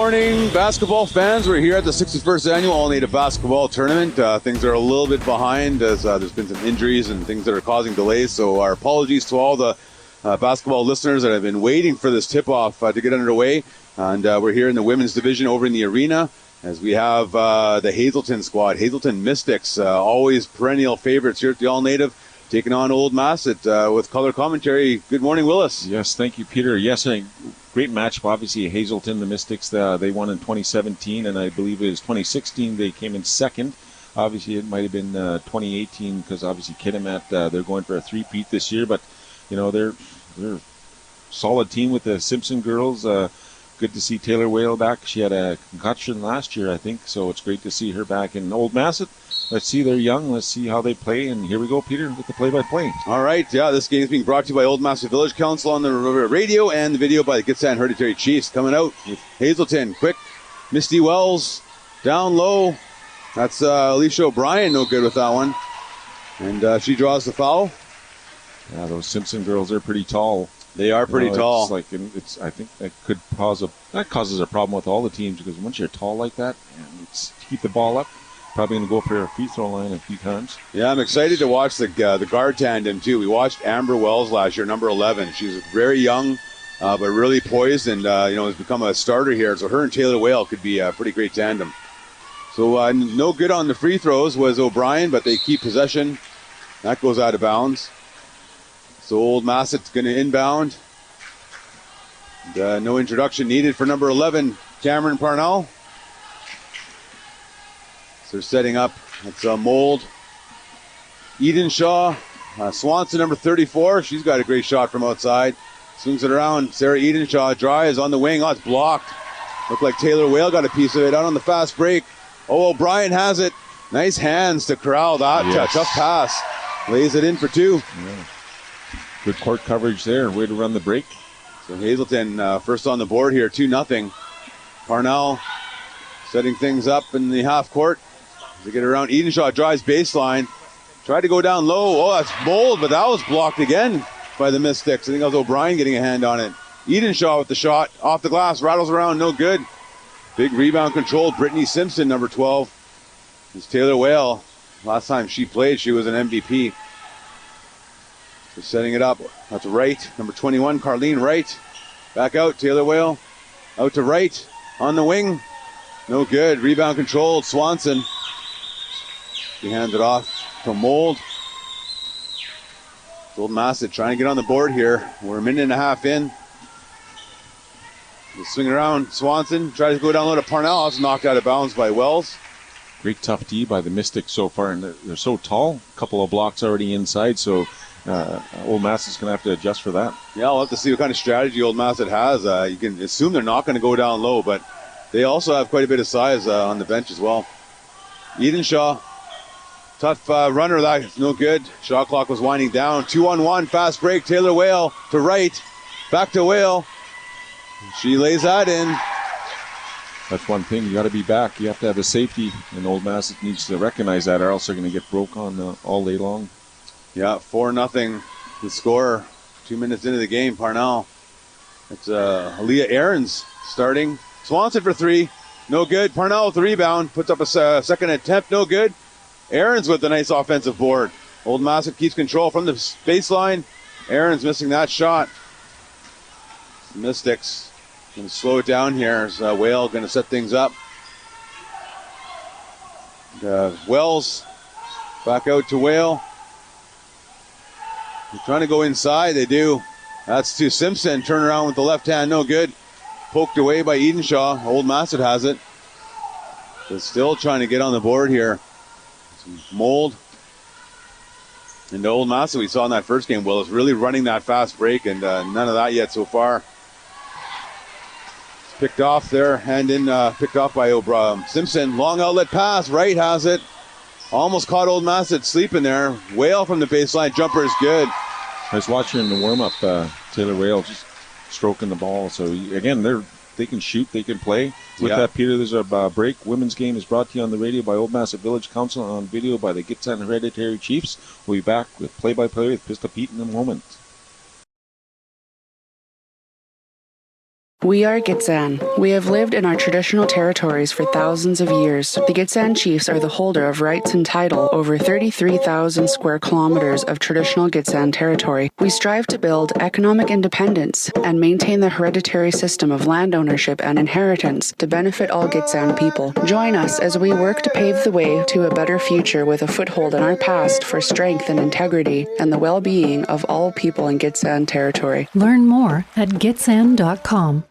morning, basketball fans. We're here at the 61st Annual All-Native Basketball Tournament. Things are a little bit behind as there's been some injuries and things that are causing delays. So our apologies to all the basketball listeners that have been waiting for this tip-off to get underway. And we're here in the women's division over in the arena as we have the Hazelton squad, Hazelton Mystics, always perennial favorites here at the All-Native, taking on Old Massett with color commentary. Good morning, Willis. Yes, thank you, Peter. Yes, a great matchup. Obviously, Hazelton, the Mystics, they won in 2017, and I believe it was 2016 they came in second. Obviously, it might have been 2018 because obviously Kitimat, they're going for a three-peat this year, but you know they're a solid team with the Simpson girls. Good to see Taylor Whale back. She had a concussion last year, I think, so it's great to see her back. In Old Massett, let's see, they're young. Let's see how they play. And here we go, Peter, with the play-by-play. All right, yeah, this game is being brought to you by Old Massett Village Council on the radio and the video by the Gitsan Hereditary Chiefs. Coming out with Hazelton, quick, Misty Wells, down low. That's Alicia O'Brien, no good with that one. And she draws the foul. Yeah, those Simpson girls are pretty tall. They are pretty tall. I think that could causes a problem with all the teams because once you're tall like that, and to keep the ball up, probably going to go for a free throw line a few times. Yeah, I'm excited to watch the guard tandem too. We watched Amber Wells last year, number 11. She's very young, but really poised, and has become a starter here. So her and Taylor Whale could be a pretty great tandem. So no good on the free throws was O'Brien, but they keep possession. That goes out of bounds. So Old Massett's going to inbound. And, no introduction needed for number 11, Cameron Parnell. So they're setting up. It's Mold. Edenshaw. Swanson, number 34. She's got a great shot from outside. Swings it around. Sarah Edenshaw drives on the wing. Oh, it's blocked. Looked like Taylor Whale got a piece of it out on the fast break. Oh, O'Brien has it. Nice hands to corral that. Yes. Tough pass. Lays it in for two. Yeah. Good court coverage there. Way to run the break. So Hazelton first on the board here, 2-0. Parnell setting things up in the half court. They get around. Edenshaw drives baseline. Tried to go down low. Oh, that's bold, but that was blocked again by the Mystics. I think that was O'Brien getting a hand on it. Edenshaw with the shot. Off the glass. Rattles around. No good. Big rebound control. Brittany Simpson, number 12. This is Taylor Whale. Last time she played, she was an MVP. So setting it up. That's Wright. Number 21, Carlene Wright. Back out. Taylor Whale. Out to Wright. On the wing. No good. Rebound controlled. Swanson. She hands it off to Mold. Old Massett trying to get on the board here. We're a minute and a half in. They swing around. Swanson tries to go down low to Parnell. That's knocked out of bounds by Wells. Great tough D by the Mystics so far, and they're so tall. A couple of blocks already inside, so Old Massett's going to have to adjust for that. Yeah, we'll have to see what kind of strategy Old Massett has. You can assume they're not going to go down low, but they also have quite a bit of size on the bench as well. Edenshaw, tough runner. That's no good. Shot clock was winding down. 2-on-1, fast break. Taylor Whale to Wright. Back to Whale. She lays that in. That's one thing. You got to be back. You have to have the safety, and Old Massett needs to recognize that, or else they're going to get broke on all day long. Yeah, 4-0 the score. 2 minutes into the game, Parnell. It's Aaliyah Aarons starting. Swanson for three. No good. Parnell with the rebound. Puts up a second attempt. No good. Aarons with a nice offensive board. Old Massett keeps control from the baseline. Aarons missing that shot. Mystics going to slow it down here. Is Whale going to set things up. Wells back out to Whale. They're trying to go inside. They do. That's to Simpson. Turn around with the left hand. No good. Poked away by Edenshaw. Old Massett has it. But still trying to get on the board here. Some Mold. And the Old Massett we saw in that first game, Will, is really running that fast break, and none of that yet so far. Picked off there. Hand in, picked off by Simpson. Long outlet pass. Wright has it. Almost caught Old Massett sleeping there. Whale from the baseline. Jumper is good. I was watching in the warm-up, Taylor Whale just stroking the ball. So, again, they can shoot, they can play. With that, Peter, there's a break. Women's game is brought to you on the radio by Old Massett Village Council, on video by the Gitsan Hereditary Chiefs. We'll be back with play-by-play with Pistol Pete in a moment. We are Gitxsan. We have lived in our traditional territories for thousands of years. The Gitxsan chiefs are the holder of rights and title over 33,000 square kilometers of traditional Gitxsan territory. We strive to build economic independence and maintain the hereditary system of land ownership and inheritance to benefit all Gitxsan people. Join us as we work to pave the way to a better future with a foothold in our past for strength and integrity and the well-being of all people in Gitxsan territory. Learn more at gitxsan.com.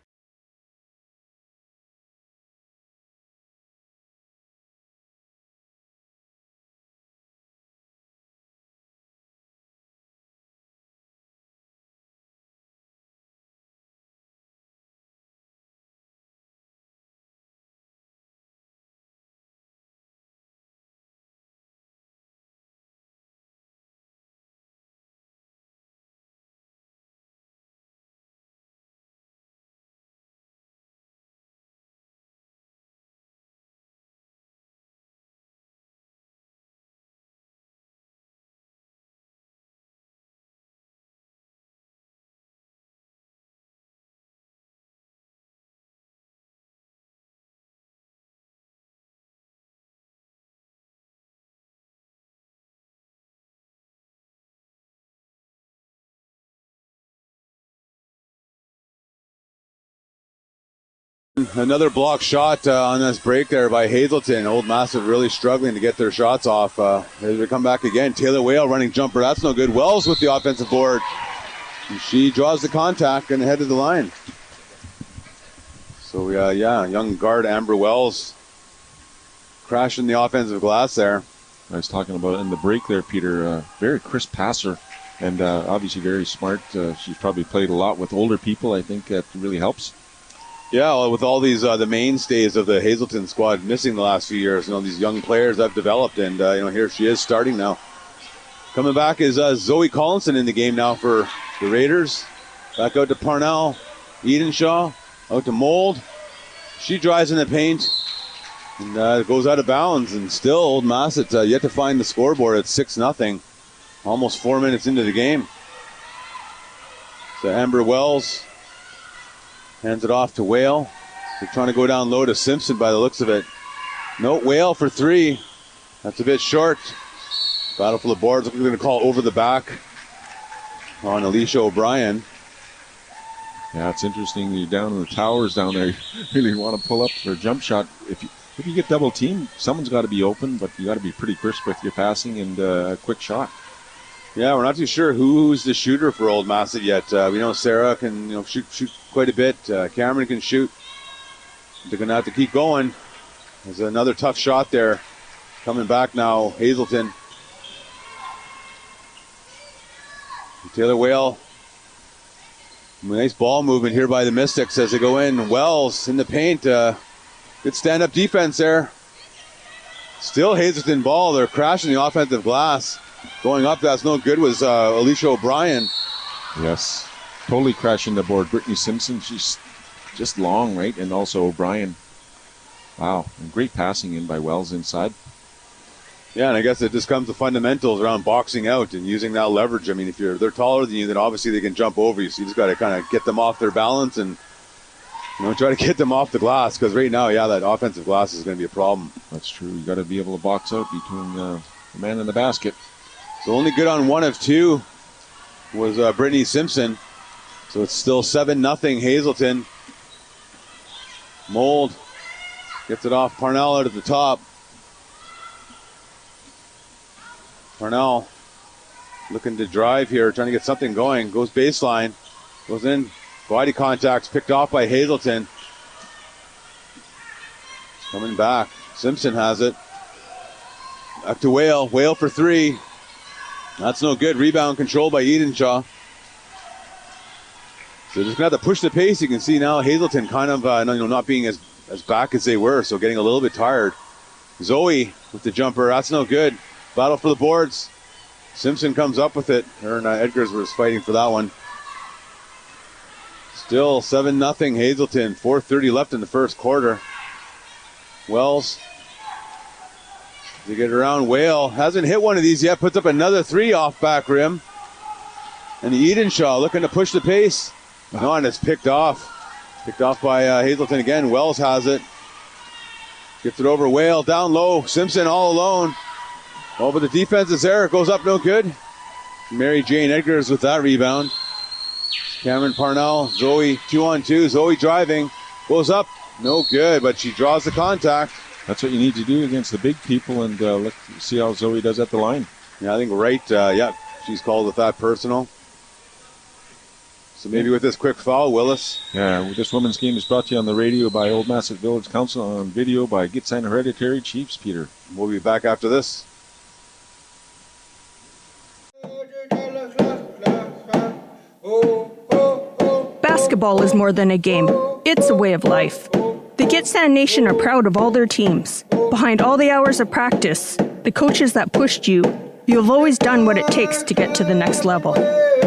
Another block shot on this break there by Hazelton. Old Massett really struggling to get their shots off. They come back again. Taylor Whale running jumper. That's no good. Wells with the offensive board. She draws the contact and head of the line. So, young guard Amber Wells crashing the offensive glass there. I was talking about in the break there, Peter. Very crisp passer and obviously very smart. She's probably played a lot with older people. I think that really helps. Yeah, well, with all these the mainstays of the Hazelton squad missing the last few years, these young players I've developed, and here she is starting now. Coming back is Zoe Collinson in the game now for the Raiders. Back out to Parnell, Edenshaw, out to Mold. She drives in the paint and goes out of bounds, and still Old Massett yet to find the scoreboard at 6-0, almost 4 minutes into the game. So Amber Wells hands it off to Whale. They're trying to go down low to Simpson by the looks of it. No, Whale for three. That's a bit short. Battle for the boards. We're going to call over the back on Alicia O'Brien. Yeah, it's interesting. You're down in the towers down there. You really want to pull up for a jump shot. If you get double teamed, someone's got to be open, but you got to be pretty crisp with your passing and a quick shot. Yeah, we're not too sure who's the shooter for Old Massett yet. We know Sarah can shoot quite a bit. Cameron can shoot. They're going to have to keep going. There's another tough shot there. Coming back now, Hazelton. Taylor Whale. Nice ball movement here by the Mystics as they go in. Wells in the paint. Good stand-up defense there. Still Hazelton ball. They're crashing the offensive glass. Going up, that's no good, was Alicia O'Brien. Yes, totally crashing the board. Brittany Simpson, she's just long, right? And also O'Brien. Wow, and great passing in by Wells inside. Yeah, and I guess it just comes to fundamentals around boxing out and using that leverage. I mean, if they're taller than you, then obviously they can jump over you. So you just got to kind of get them off their balance and try to get them off the glass, because right now, that offensive glass is going to be a problem. That's true. You got to be able to box out between the man and the basket. So only good on one of two was Brittany Simpson. So it's still 7-0 Hazelton. Mold gets it off Parnell out at the top. Parnell looking to drive here, trying to get something going. Goes baseline, goes in. Body contacts picked off by Hazelton. Coming back. Simpson has it. Back to Whale. Whale for three. That's no good. Rebound controlled by Edenshaw. So just going to have to push the pace. You can see now Hazelton kind of not being as back as they were, so getting a little bit tired. Zoe with the jumper. That's no good. Battle for the boards. Simpson comes up with it. Her and Edgars was fighting for that one. Still 7-0 Hazelton. 4:30 left in the first quarter. Wells to get around. Whale hasn't hit one of these yet. Puts up another three off back rim. And Edenshaw looking to push the pace. No, and it's picked off Picked off by Hazelton again. Wells has it. Gets it over Whale. Down low. Simpson all alone. Oh, but the defense is there. It goes up, no good. Mary Jane Edgars with that rebound. Cameron Parnell. Zoe 2-on-2. Zoe driving. Goes up. No good, but she draws the contact. That's what you need to do against the big people, and let's see how Zoe does at the line. Yeah, I think she's called with that personal. So maybe with this quick foul, Willis. Yeah, this women's game is brought to you on the radio by Old Massett Village Council, on video by Gitsan Hereditary Chiefs, Peter. We'll be back after this. Basketball is more than a game. It's a way of life. The Gitsan Nation are proud of all their teams. Behind all the hours of practice, the coaches that pushed you, you've always done what it takes to get to the next level.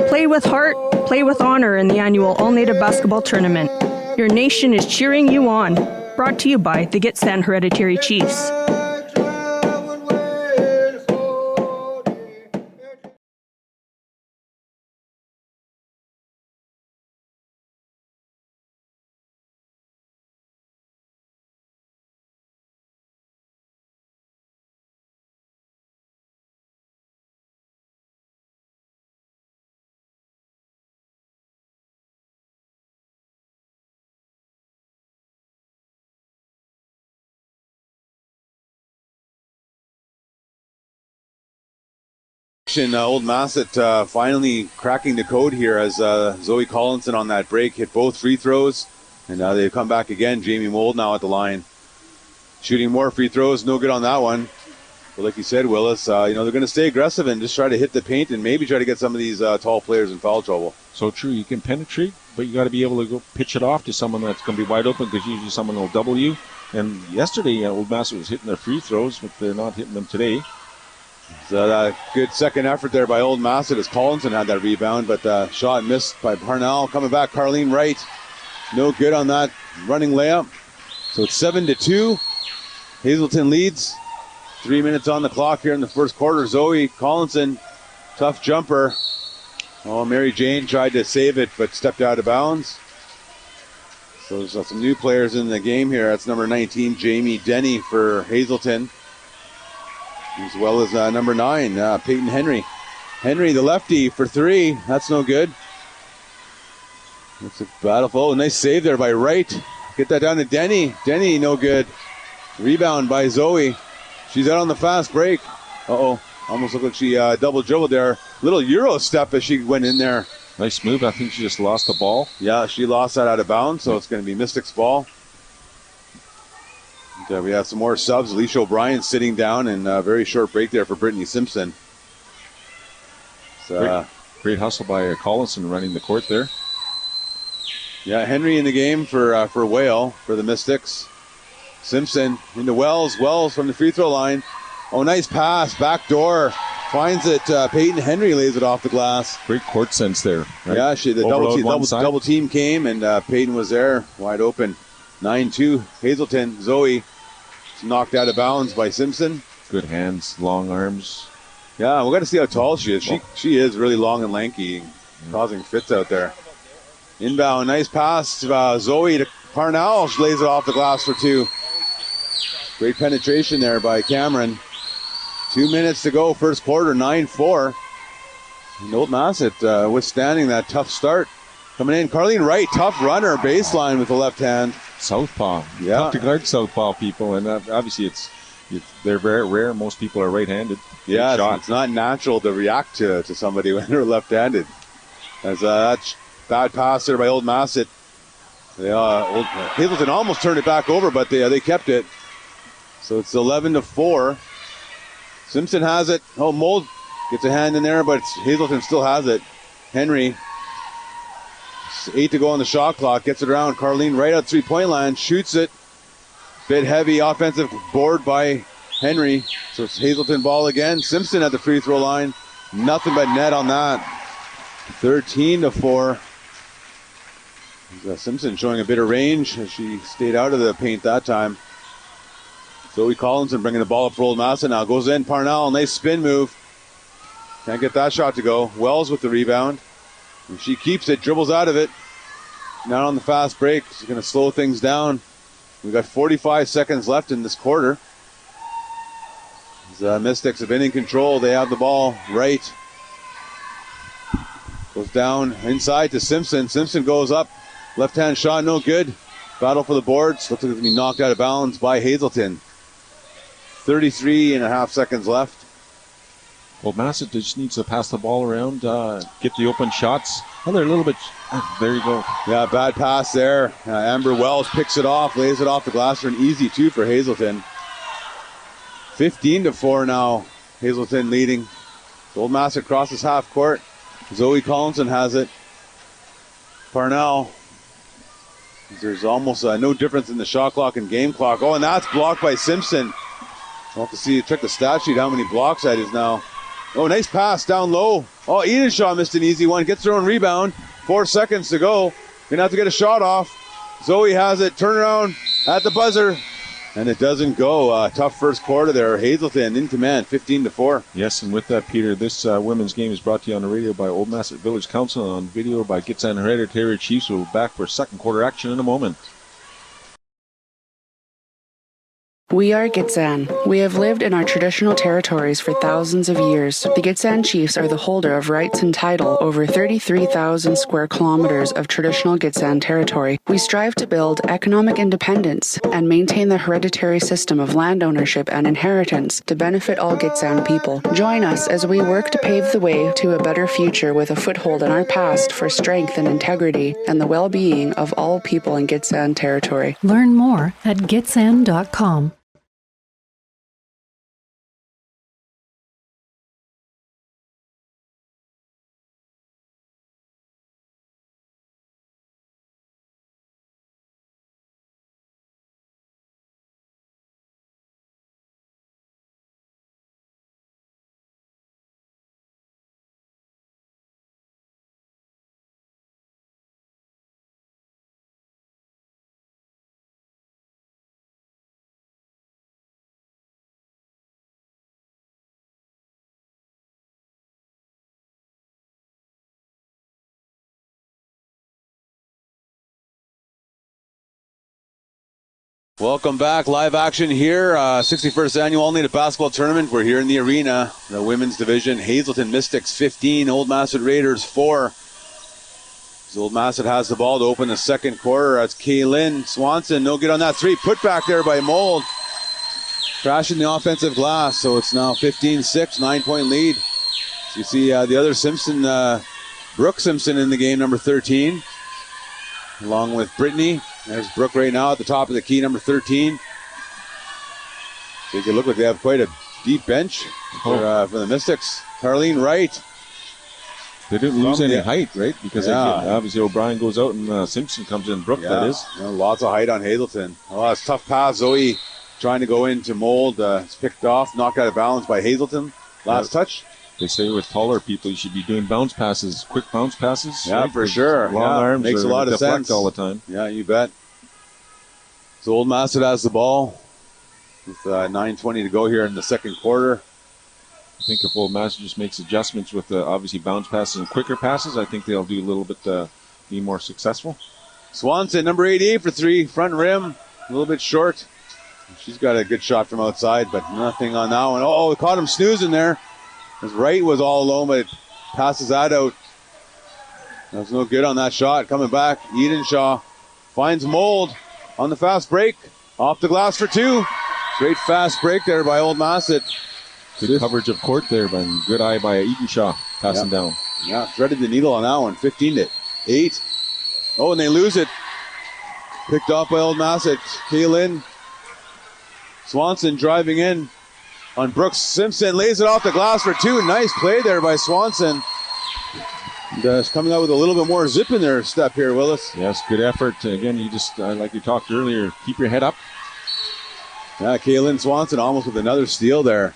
Play with heart, play with honor in the annual All-Native Basketball Tournament. Your nation is cheering you on. Brought to you by the Gitsan Hereditary Chiefs. Old Massett finally cracking the code here as Zoe Collinson on that break hit both free throws, and they come back again. Jamie Mold now at the line, shooting more free throws. No good on that one. But like you said, Willis, they're going to stay aggressive and just try to hit the paint and maybe try to get some of these tall players in foul trouble. So true. You can penetrate, but you got to be able to go pitch it off to someone that's going to be wide open, because usually someone will double you. And yesterday, Old Massett was hitting their free throws, but they're not hitting them today. So a good second effort there by Old Massett as Collinson had that rebound, but shot missed by Parnell. Coming back, Carleen Wright. No good on that running layup. So it's 7-2. Hazelton leads. 3 minutes on the clock here in the first quarter. Zoe Collinson, tough jumper. Oh, Mary Jane tried to save it, but stepped out of bounds. So there's some new players in the game here. That's number 19, Jamie Denny for Hazelton, as well as number 9, Peyton Henry. Henry, the lefty, for 3. That's no good. It's a battle. Oh, nice save there by Wright. Get that down to Denny. Denny, no good. Rebound by Zoe. She's out on the fast break. Almost looked like she double dribbled there. Little Euro step as she went in there. Nice move. I think she just lost the ball. Yeah, she lost that out of bounds, so it's going to be Mystics' ball. We have some more subs. Alicia O'Brien sitting down, and a very short break there for Brittany Simpson. Great hustle by Collinson running the court there. Yeah, Henry in the game for Whale, for the Mystics. Simpson into Wells. Wells from the free throw line. Oh, nice pass. Back door. Finds it. Peyton Henry lays it off the glass. Great court sense there. Right? Yeah, the double team came, and Peyton was there, wide open. 9-2. Hazelton. Zoe knocked out of bounds by Simpson. Good hands, long arms. Yeah, we've got to see how tall she is. She is really long and lanky, causing fits out there. Inbound, nice pass to Zoe to Parnell. She lays it off the glass for 2. Great penetration there by Cameron. 2 minutes to go, first quarter, 9-4. And Old Massett withstanding that tough start. Coming in, Carleen Wright, tough runner, baseline with the left hand. Southpaw. Yeah. Tough to guard southpaw people, and obviously they're very rare. Most people are right-handed. Yeah, it's not natural to react to somebody when they're left-handed. As that's bad pass there by Old Massett. Hazelton almost turned it back over, but they kept it. So it's 11-4. Simpson has it. Oh, Mold gets a hand in there, but Hazelton still has it. Henry. 8 to go on the shot clock. Gets it around. Carleen right out 3-point line. Shoots it. Bit heavy offensive board by Henry. So it's Hazelton ball again. Simpson at the free throw line. Nothing but net on that. 13-4. Simpson showing a bit of range as she stayed out of the paint that time. Zoe Collinson bringing the ball up for Old Massett now. Goes in. Parnell. Nice spin move. Can't get that shot to go. Wells with the rebound. And she keeps it. Dribbles out of it. not on the fast break. She's going to slow things down. We've got 45 seconds left in this quarter. The Mystics have been in control. They have the ball right. Goes down inside to Simpson. Simpson goes up. Left-hand shot, no good. Battle for the boards. Looks like it's going to be knocked out of bounds by Hazelton. 33 and a half seconds left. Well, Massett just needs to pass the ball around, get the open shots. Oh, they're a little bit... there you go. Yeah, bad pass there. Amber Wells picks it off, lays it off the glass for an easy 2 for Hazelton. 15-4 now. Hazelton leading. Old Massett crosses half court. Zoe Collinson has it. Parnell. There's almost no difference in the shot clock and game clock. Oh, and that's blocked by Simpson. I'll have to see, check the stat sheet how many blocks that is now. Oh, nice pass down low. Oh, Edenshaw missed an easy one. Gets her own rebound. 4 seconds to go. Gonna have to get a shot off. Zoe has it. Turnaround at the buzzer. And it doesn't go. Tough first quarter there. Hazelton in command, 15-4. Yes, and with that, Peter, this women's game is brought to you on the radio by Old Massett Village Council, on video by Gitsan Hereditary Chiefs. We'll be back for second quarter action in a moment. We are Gitsan. We have lived in our traditional territories for thousands of years. The Gitsan Chiefs are the holder of rights and title over 33,000 square kilometers of traditional Gitsan territory. We strive to build economic independence and maintain the hereditary system of land ownership and inheritance to benefit all Gitsan people. Join us as we work to pave the way to a better future with a foothold in our past for strength and integrity and the well-being of all people in Gitsan territory. Learn more at gitsan.com. Welcome back. Live action here. 61st Annual All-Native Basketball Tournament. We're here in the arena. The women's division. Hazelton Mystics 15. Old Massett Raiders 4. As Old Massett has the ball to open the second quarter. That's Kaylin Swanson. No good on that 3. Put back there by Mold. Crashing the offensive glass. So it's now 15-6. 9-point lead. So you see the other Simpson, Brooke Simpson in the game, number 13. Along with Brittany. There's Brooke right now at the top of the key, number 13. They look like they have quite a deep bench for the Mystics. Carlene Wright. They didn't lose any height, right? Because obviously O'Brien goes out and Simpson comes in. Brooke, that is. Lots of height on Hazelton. Oh, that's a tough pass. Zoe trying to go into Mold. It's picked off, knocked out of bounds by Hazelton. Last touch. They say with taller people, you should be doing bounce passes, quick bounce passes. Yeah, right? for sure. Long arms makes a lot of sense all the time. Yeah, you bet. So Old Massett has the ball with 9:20 to go here in the second quarter. I think if Old Massett just makes adjustments with obviously bounce passes and quicker passes, I think they'll do a little bit be more successful. Swanson, number 88 for 3, front rim, a little bit short. She's got a good shot from outside, but nothing on that one. Oh, caught him snoozing there. His right was all alone, but it passes that out. That was no good on that shot. Coming back, Edenshaw finds Mold on the fast break. Off the glass for 2. Great fast break there by Old Massett. Good coverage of court there, but good eye by Edenshaw passing down. Yeah, threaded the needle on that one. 15-8. Oh, and they lose it. Picked off by Old Massett. Kaylin Swanson driving in on Brooks Simpson. Lays it off the glass for 2. Nice play there by Swanson. And, coming out with a little bit more zip in their step here, Willis. Yes, good effort. Again, you just, like you talked earlier, keep your head up. Yeah, Kaylin Swanson almost with another steal there.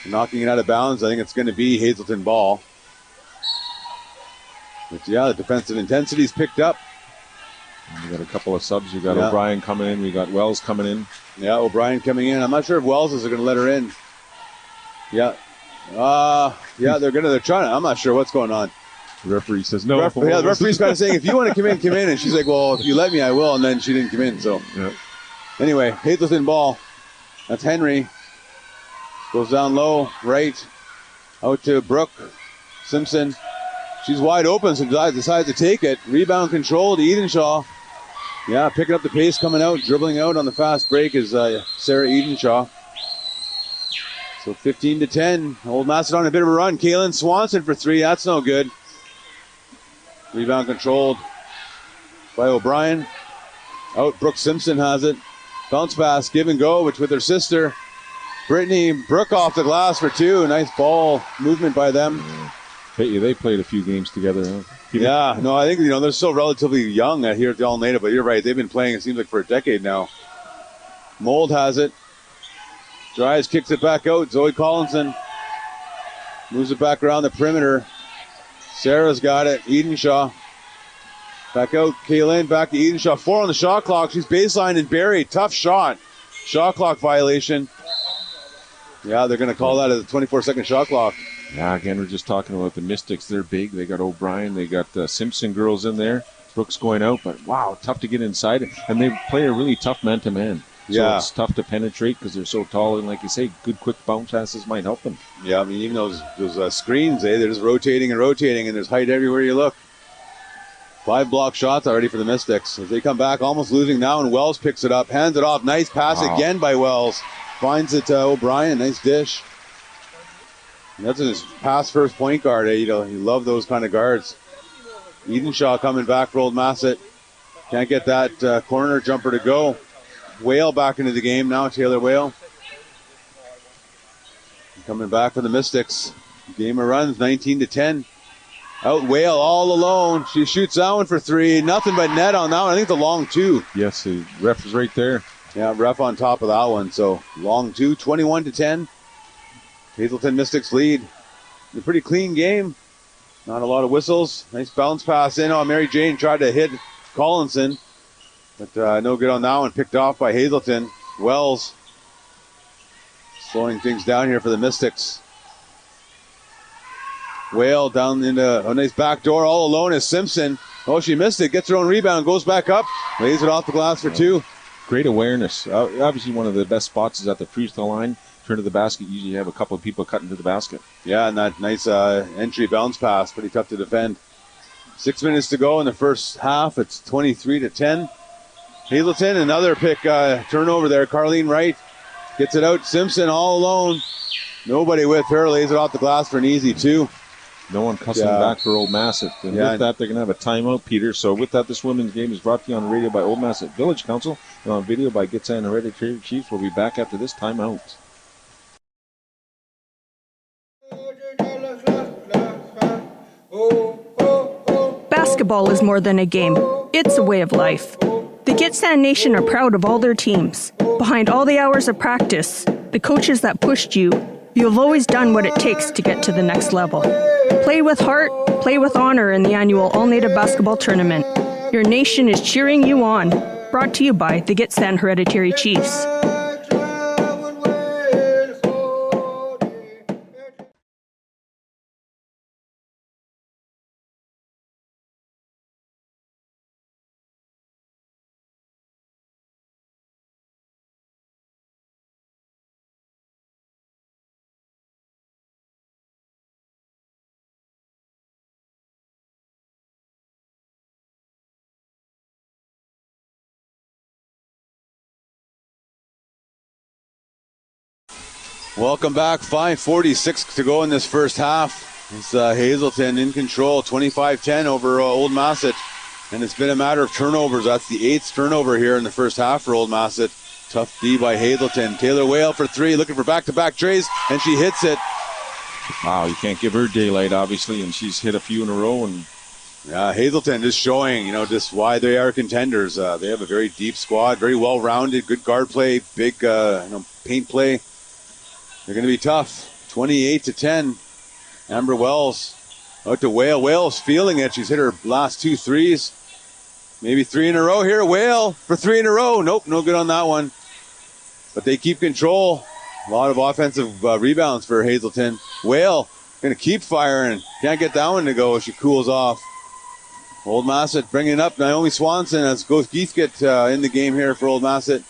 Knocking it out of bounds. I think it's going to be Hazelton ball. But yeah, the defensive intensity's picked up. We got a couple of subs. We got O'Brien coming in. We got Wells coming in. Yeah, O'Brien coming in. I'm not sure if Wells is going to let her in. Yeah. They're trying to. I'm not sure what's going on. The referee says no. The referee's kind of saying, if you want to come in. And she's like, well, if you let me, I will. And then she didn't come in. So Anyway, Hazelton ball. That's Henry. Goes down low, right. Out to Brooke Simpson. She's wide open, so decides to take it. Rebound control to Edenshaw. Yeah, picking up the pace, coming out, dribbling out on the fast break is Sarah Edenshaw. So 15-10. Old Massett on a bit of a run. Kaylin Swanson for three. That's no good. Rebound controlled by O'Brien. Out, Brooke Simpson has it. Bounce pass, give and go, which with her sister. Brittany Brooke off the glass for two. Nice ball movement by them. Hey, they played a few games together, huh? Yeah, no, I think, they're still relatively young here at the All Native, but you're right. They've been playing, it seems like, for a decade now. Mold has it. Drives, kicks it back out. Zoe Collinson moves it back around the perimeter. Sarah's got it. Edenshaw. Back out. Kaylin back to Edenshaw. 4 on the shot clock. She's baseline and buried. Tough shot. Shot clock violation. Yeah, they're going to call that a 24-second shot clock. Yeah, again, we're just talking about the Mystics. They're big. They got O'Brien. They got the Simpson girls in there. Brooks going out, but wow, tough to get inside. And they play a really tough man-to-man. So it's tough to penetrate because they're so tall. And like you say, good quick bounce passes might help them. Yeah, I mean, even those screens, they're just rotating, and there's height everywhere you look. 5 block shots already for the Mystics. As they come back, almost losing now, and Wells picks it up, hands it off. Nice pass again by Wells. Finds it to O'Brien. Nice dish. And that's his pass first point guard. You love those kind of guards. Edenshaw coming back for Old Massett. Can't get that corner jumper to go. Whale back into the game now, Taylor Whale. Coming back for the Mystics. Game of runs, 19-10. Out Whale all alone. She shoots that one for 3. Nothing but net on that one. I think the long 2. Yes, the ref is right there. Yeah, ref on top of that one. So long 2, 21-10. Hazelton Mystics lead. A pretty clean game. Not a lot of whistles. Nice bounce pass in. Mary Jane tried to hit Collinson. But no good on that one. Picked off by Hazelton. Wells slowing things down here for the Mystics. Whale down into a nice back door. All alone is Simpson. Oh, she missed it. Gets her own rebound. Goes back up. Lays it off the glass for 2. Great awareness. Obviously, one of the best spots is at the free throw line. Turn to the basket. Usually you have a couple of people cutting to the basket. Yeah, and that nice entry bounce pass. Pretty tough to defend. 6 minutes to go in the first half. It's 23-10. Hazelton, another pick turnover there. Carlene Wright gets it out. Simpson all alone. Nobody with her. Lays it off the glass for an easy 2. No one cussing back for Old Massett. And with that, they're going to have a timeout, Peter. So with that, this women's game is brought to you on the radio by Old Massett Village Council and on video by Gitsan Hereditary Chiefs. We'll be back after this timeout. Basketball is more than a game. It's a way of life. The Gitsan Nation are proud of all their teams. Behind all the hours of practice, the coaches that pushed you, you've always done what it takes to get to the next level. Play with heart, play with honor in the annual All-Native Basketball Tournament. Your nation is cheering you on. Brought to you by the Gitsan Hereditary Chiefs. Welcome back. 5:46 to go in this first half. It's Hazelton in control, 25-10 over Old Massett. And it's been a matter of turnovers. That's the 8th turnover here in the first half for Old Massett. Tough D by Hazelton. Taylor Whale for 3, looking for back-to-back trays, and she hits it. Wow, you can't give her daylight, obviously, and she's hit a few in a row. And Hazelton just showing, just why they are contenders. They have a very deep squad, very well-rounded, good guard play, big paint play. They're going to be tough. 28-10. Amber Wells out to Whale. Whale's feeling it. She's hit her last 2 threes. Maybe 3 in a row here. Whale for 3 in a row. Nope, no good on that one. But they keep control. A lot of offensive rebounds for Hazelton. Whale Going to keep firing. Can't get that one to go. She cools off. Old Massett bringing up Naomi Swanson as Ghost Geithgett in the game here for Old Massett.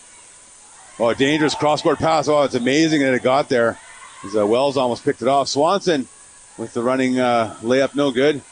Oh, a dangerous cross-court pass. Oh, it's amazing that it got there. As Wells almost picked it off. Swanson with the running layup, no good.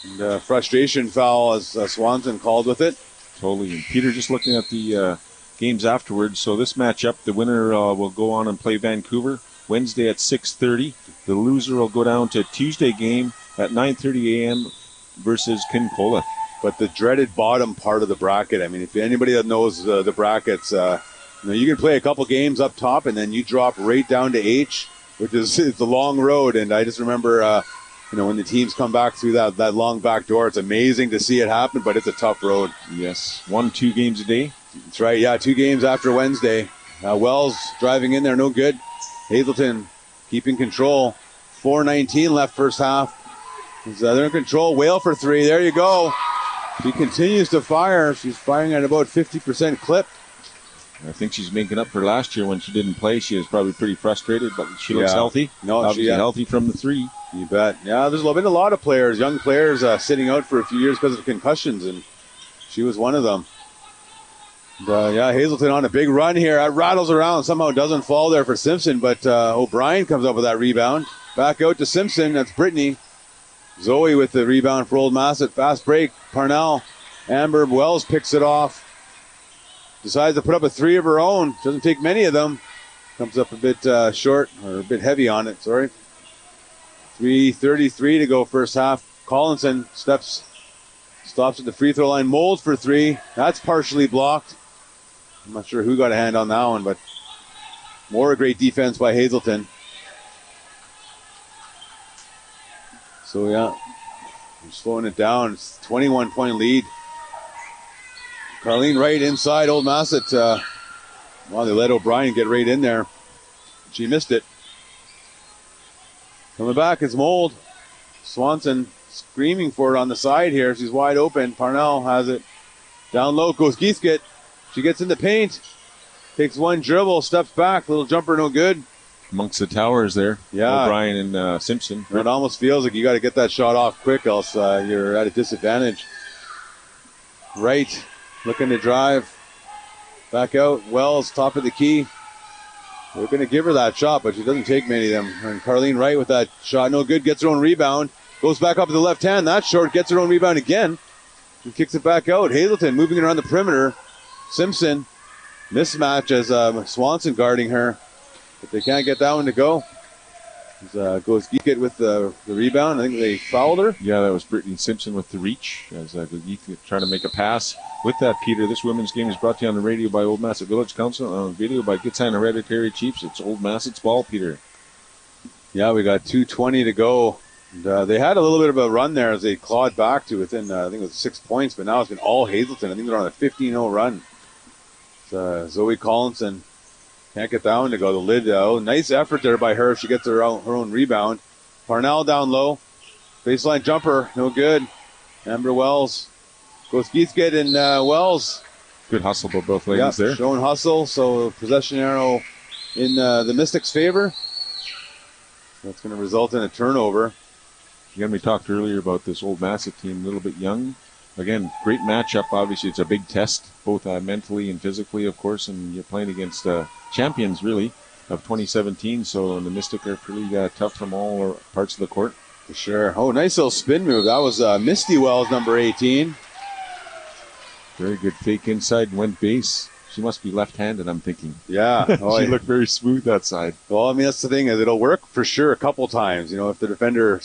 And frustration foul as Swanson called with it. Totally. And Peter, just looking at the games afterwards. So this matchup, the winner will go on and play Vancouver Wednesday at 6:30. The loser will go down to Tuesday game at 9:30 a.m. versus Kincola. But the dreaded bottom part of the bracket, I mean, if anybody that knows the brackets, you can play a couple games up top and then you drop right down to H, which is it's a long road. And I just remember, when the teams come back through that long back door, it's amazing to see it happen, but it's a tough road. Yes, 1-2 games a day. That's right, yeah, 2 games after Wednesday. Wells driving in there, no good. Hazelton keeping control. 4:19 left first half. They're in control. Whale for 3. There you go. She continues to fire. She's firing at about 50% clip. I think she's making up for last year when she didn't play. She was probably pretty frustrated, but she looks healthy. No, obviously healthy from the 3. You bet. Yeah, there's been a lot of players, young players, sitting out for a few years because of concussions, and she was one of them. And, Hazelton on a big run here. That rattles around. Somehow doesn't fall there for Simpson, but O'Brien comes up with that rebound. Back out to Simpson. That's Brittany. Zoe with the rebound for Old Massett. Fast break. Parnell. Amber Wells picks it off. Decides to put up a 3 of her own. Doesn't take many of them. Comes up a bit short, or a bit heavy on it, sorry. 3:33 to go first half. Collinson stops at the free throw line. Mold for 3. That's partially blocked. I'm not sure who got a hand on that one, but more a great defense by Hazelton. So, yeah, we're slowing it down. It's a 21-point lead. Carlene Wright inside Old Massett. They let O'Brien get right in there. She missed it. Coming back, it's Mold. Swanson screaming for it on the side here. She's wide open. Parnell has it. Down low goes Geithgett. She gets in the paint. Takes one dribble, steps back. Little jumper, no good. Amongst the towers there. Yeah. O'Brien and Simpson. It almost feels like you got to get that shot off quick, else you're at a disadvantage. Wright looking to drive. Back out. Wells, top of the key. They're going to give her that shot, but she doesn't take many of them. And Carlene Wright with that shot, no good, gets her own rebound. Goes back up to the left hand. That's short, gets her own rebound again. And kicks it back out. Hazelton moving it around the perimeter. Simpson, mismatch as Swanson guarding her. But they can't get that one to go. Goes Geithgett with the rebound. I think they fouled her. Yeah, that was Brittany Simpson with the reach. As Geithgett trying to make a pass. With that, Peter, this women's game is brought to you on the radio by Old Massett Village Council, on video by Gitsan Hereditary Chiefs. It's Old Massett's ball, Peter. Yeah, we got 2:20 to go. And, they had a little bit of a run there as they clawed back to within, I think it was 6 points, but now it's been all Hazelton. I think they're on a 15-0 run. Zoe Collinson can't get that one to go. The lid, nice effort there by her. She gets her own rebound. Parnell down low. Baseline jumper, no good. Amber Wells. Goes Geithgett and Wells. Good hustle by both ladies there. Showing hustle, so possession arrow in the Mystics' favor. That's going to result in a turnover. Again, we talked earlier about this Old Massett team, a little bit young. Again, great matchup. Obviously, it's a big test, both mentally and physically, of course, and you're playing against champions, really, of 2017. So the Mystics are pretty tough from all parts of the court. For sure. Oh, nice little spin move. That was Misty Wells, number 18. Very good fake inside, went base. She must be left-handed, I'm thinking. Yeah. She looked very smooth that side. Well, I mean, that's the thing, is it'll work for sure a couple times. If the defender,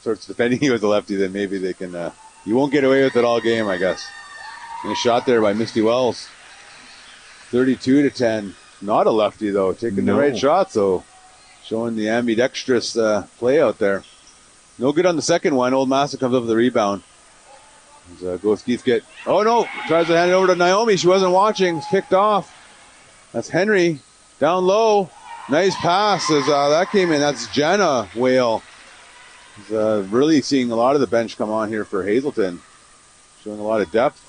starts defending you as a lefty, then maybe they can, you won't get away with it all game, I guess. Nice shot there by Misty Wells. 32-10. Not a lefty, though, taking the right shot, so showing the ambidextrous play out there. No good on the second one. Old Massett comes up with the rebound. Goes Geithgett. Oh, no. Tries to hand it over to Naomi. She wasn't watching. It's kicked off. That's Henry. Down low. Nice pass as that came in. That's Jana Whale. Really seeing a lot of the bench come on here for Hazelton. Showing a lot of depth.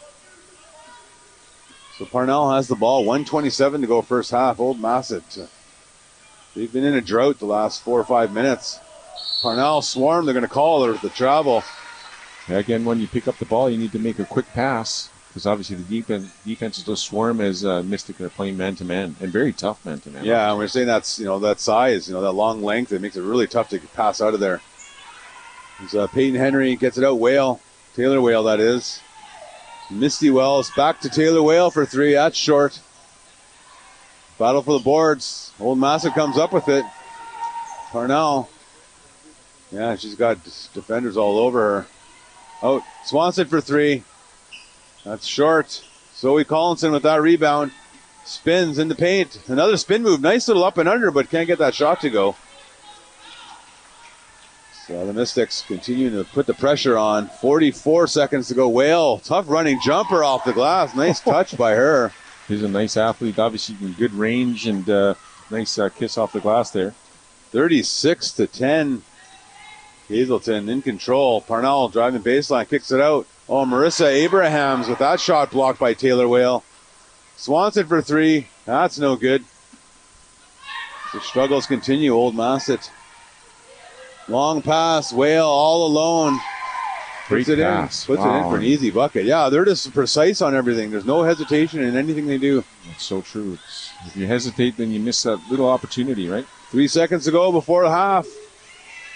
So Parnell has the ball. 1:27 to go first half. Old Massett. They've been in a drought the last 4 or 5 minutes. Parnell swarm. They're going to call the travel. Again, when you pick up the ball, you need to make a quick pass because obviously the defenses just swarm as Mystic are playing man-to-man and very tough man-to-man. Yeah, and we're saying that's, that size, that long length. It makes it really tough to pass out of there. As Peyton Henry gets it out, Taylor Whale, that is. Misty Wells back to Taylor Whale for 3. That's short. Battle for the boards. Old Massett comes up with it. Parnell. Yeah, she's got defenders all over her. Out. Swanson for 3. That's short. Zoe Collinson with that rebound. Spins in the paint. Another spin move. Nice little up and under, but can't get that shot to go. So the Mystics continuing to put the pressure on. 44 seconds to go. Whale, tough running jumper off the glass. Nice touch by her. He's a nice athlete. Obviously, in good range and nice kiss off the glass there. 36-10. Hazelton in control. Parnell driving baseline, kicks it out. Oh, Marissa Abrahams with that shot blocked by Taylor Whale. Swanson for 3. That's no good. The struggles continue. Old Massett. Long pass. Whale all alone. Puts it pass. in. Puts it in for an easy bucket. Yeah, they're just precise on everything. There's no hesitation in anything they do. That's so true. If you hesitate, then you miss that little opportunity, right? 3 seconds to go before the half.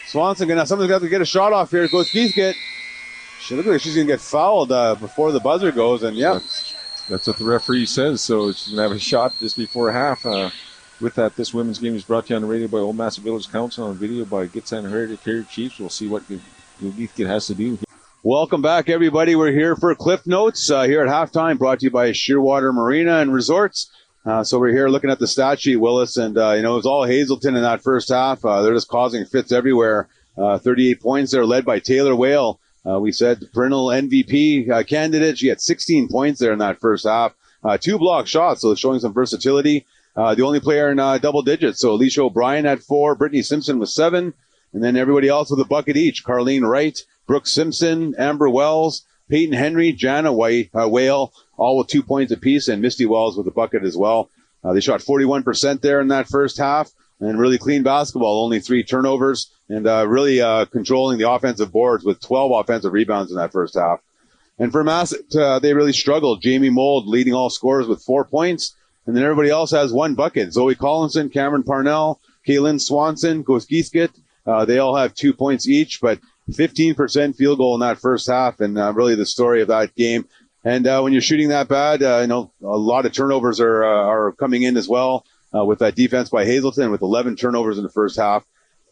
Swanson someone's got to get a shot off here. Goes Keithgett. She looks like she's going to get fouled before the buzzer goes, and yeah. That's what the referee says, so she's going to have a shot just before half. With that, this women's game is brought to you on the radio by Old Massett Village Council, on video by Gitsan Hereditary Chiefs. We'll see what Keithgett has to do. Welcome back, everybody. We're here for Cliff Notes here at halftime, brought to you by Shearwater Marina and Resorts. So we're here looking at the stat sheet, Willis, and it was all Hazelton in that first half. They're just causing fits everywhere. 38 points there, led by Taylor Whale. We said perennial MVP candidate. She had 16 points there in that first half. 2 block shots, so showing some versatility. The only player in double digits. So Alicia O'Brien had 4, Brittany Simpson with 7, and then everybody else with a bucket each. Carlene Wright, Brooke Simpson, Amber Wells, Peyton Henry, Jana Whale, all with 2 points apiece, and Misty Wells with a bucket as well. They shot 41% there in that first half, and really clean basketball, only 3 turnovers, and really controlling the offensive boards with 12 offensive rebounds in that first half. And for Massett, they really struggled. Jamie Mold leading all scorers with 4 points, and then everybody else has 1 bucket. Zoe Collinson, Cameron Parnell, Kaylin Swanson, Goskiskit, they all have 2 points each, but 15% field goal in that first half, and really the story of that game. And when you're shooting that bad, a lot of turnovers are coming in as well with that defense by Hazelton with 11 turnovers in the first half.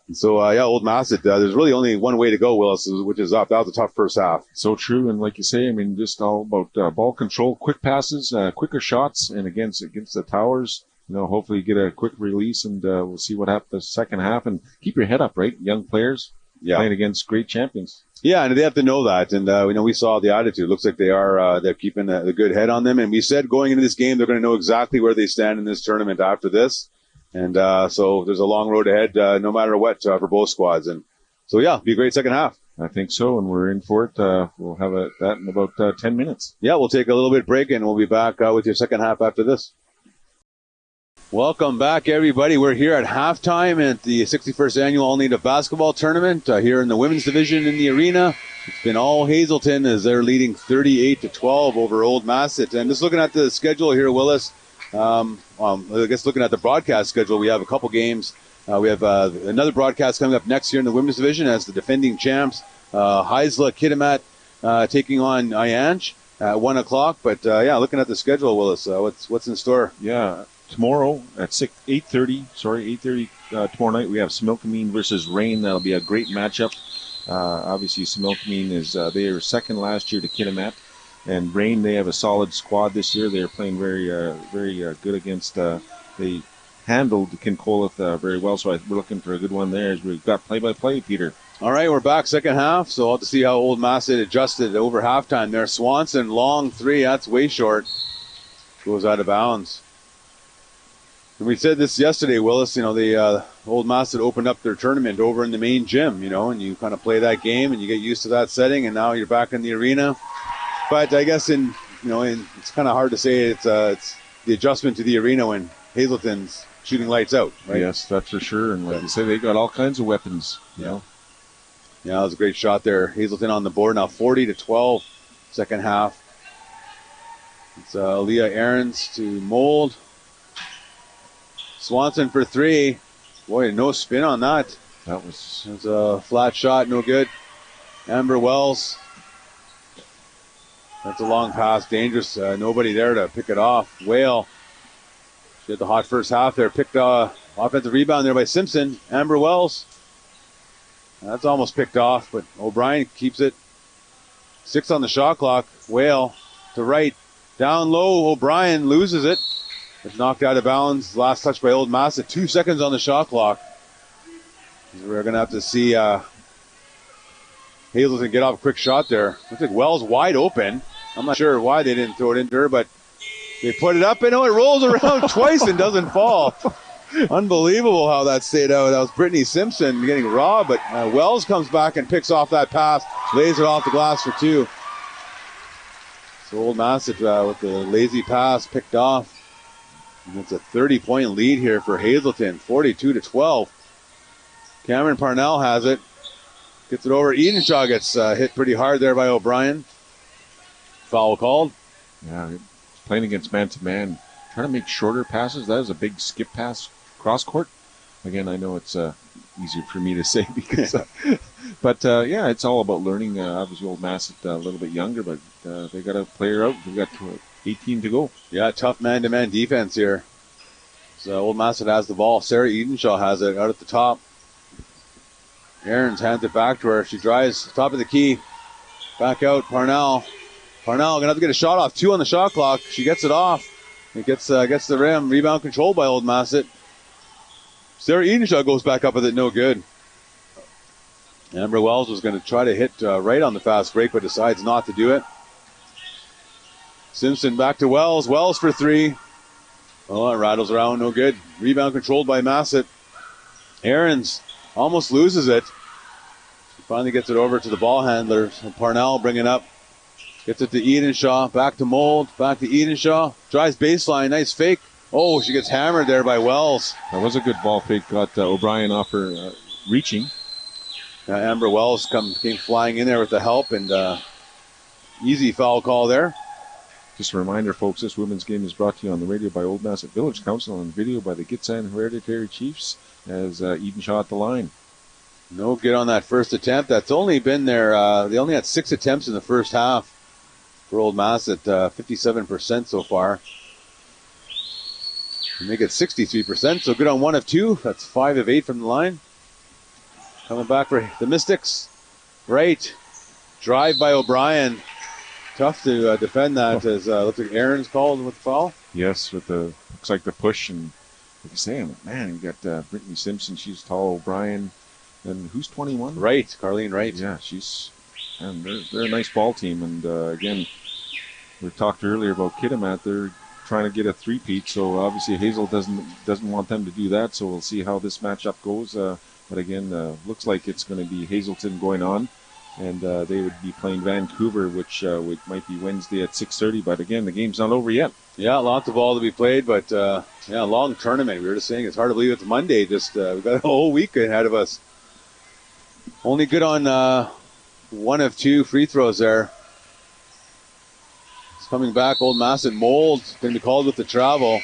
And so, Old Massett, there's really only one way to go, Willis, which is up. That was a tough first half. So true, and like you say, just all about ball control, quick passes, quicker shots, and against the Towers, hopefully get a quick release, and we'll see what happens the second half. And keep your head up, right? Young players playing against great champions. Yeah, and they have to know that. And we saw the attitude. Looks like they're keeping the good head on them. And we said going into this game, they're going to know exactly where they stand in this tournament after this. And so there's a long road ahead, no matter what, for both squads. And so, be a great second half. I think so, and we're in for it. We'll have that in about 10 minutes. Yeah, we'll take a little bit break, and we'll be back with your second half after this. Welcome back, everybody. We're here at halftime at the 61st Annual All Native Basketball Tournament here in the women's division in the arena. It's been all Hazelton as they're leading 38-12 over Old Massett. And just looking at the schedule here, Willis, I guess looking at the broadcast schedule, we have a couple games. We have another broadcast coming up next year in the women's division as the defending champs, Heisla Kitimat taking on Ianch at 1 o'clock. But looking at the schedule, Willis, what's in store? Yeah, tomorrow at 8:30 tomorrow night we have Similkameen versus Rain. That'll be a great matchup. Obviously, Similkameen they are second last year to Kitimat. And Rain, they have a solid squad this year. They are playing very good against. They handled Kincolith very well, so we're looking for a good one there. As we've got play-by-play, Peter. All right, we're back second half, so I'll have to see how Old Massett adjusted over halftime there. Swanson, long 3, that's way short. Goes out of bounds. And we said this yesterday, Willis, the Old Massett opened up their tournament over in the main gym, and you kind of play that game and you get used to that setting, and now you're back in the arena. But I guess it's kind of hard to say it's the adjustment to the arena when Hazelton's shooting lights out, right? Yes, that's for sure. And like you say, they got all kinds of weapons, Yeah, that was a great shot there. Hazelton on the board now, 40-12, second half. It's Leah Ahrens to Mold. Swanson for three. Boy, no spin on that. That was... It was a flat shot, no good. Amber Wells. That's a long pass, dangerous. Nobody there to pick it off. Whale. She had the hot first half there. Picked offensive rebound there by Simpson. Amber Wells. That's almost picked off, but O'Brien keeps it. 6 on the shot clock. Whale to right. Down low, O'Brien loses it. It's knocked out of bounds. Last touch by Old Massett. 2 seconds on the shot clock. We're going to have to see Hazelton get off a quick shot there. Looks like Wells wide open. I'm not sure why they didn't throw it into her, but they put it up and it rolls around twice and doesn't fall. Unbelievable how that stayed out. That was Brittany Simpson getting robbed, but Wells comes back and picks off that pass, lays it off the glass for 2. So Old Massett with the lazy pass picked off. And it's a 30-point lead here for Hazelton, 42-12. Cameron Parnell has it. Gets it over. Edenshaw gets hit pretty hard there by O'Brien. Foul called. Yeah, playing against man-to-man. Trying to make shorter passes. That is a big skip pass cross court. Again, I know it's easier for me to say because, but yeah, it's all about learning. Obviously, Old Massett a little bit younger, but they got a player out. They've got 18 to go. Yeah, tough man-to-man defense here. So Old Massett has the ball. Sarah Edenshaw has it out at the top. Ahrens hands it back to her. She drives top of the key. Back out, Parnell. Parnell going to have to get a shot off. 2 on the shot clock. She gets it off. It gets the rim. Rebound controlled by Old Massett. Sarah Edenshaw goes back up with it. No good. Amber Wells was going to try to hit right on the fast break, but decides not to do it. Simpson back to Wells. Wells for 3. Oh, it rattles around. No good. Rebound controlled by Massett. Ahrens almost loses it. She finally gets it over to the ball handler. Parnell bringing up. Gets it to Edenshaw. Back to Mold. Back to Edenshaw. Drives baseline. Nice fake. Oh, she gets hammered there by Wells. That was a good ball fake. Got O'Brien off her reaching. Amber Wells came flying in there with the help, and easy foul call there. Just a reminder, folks, this women's game is brought to you on the radio by Old Massett Village Council and video by the Gitsan Hereditary Chiefs as Edenshaw at the line. No good on that first attempt. That's only been there. They only had 6 attempts in the first half for Old Massett, 57% so far. And they get 63%, so good on 1 of 2. That's 5 of 8 from the line. Coming back for the Mystics. Right. Drive by O'Brien. Tough to defend that as looks like Aaron's called with the foul. Yes, with the looks like the push, and like you say, man, you got Brittany Simpson. She's tall. O'Brien, and who's 21? Right, Carlene Wright. Yeah, and they're a nice ball team. And again, we talked earlier about Kitimat. They're trying to get a 3-peat, so obviously Hazel doesn't want them to do that. So we'll see how this matchup goes. But again, looks like it's going to be Hazelton going on. And they would be playing Vancouver, which might be Wednesday at 6:30. But again, the game's not over yet. Yeah, lots of ball to be played, but yeah, long tournament. We were just saying it's hard to believe it's Monday. Just we've got a whole week ahead of us. Only good on 1 of 2 free throws there. It's coming back. Old Massett. Mold going to be called with the travel.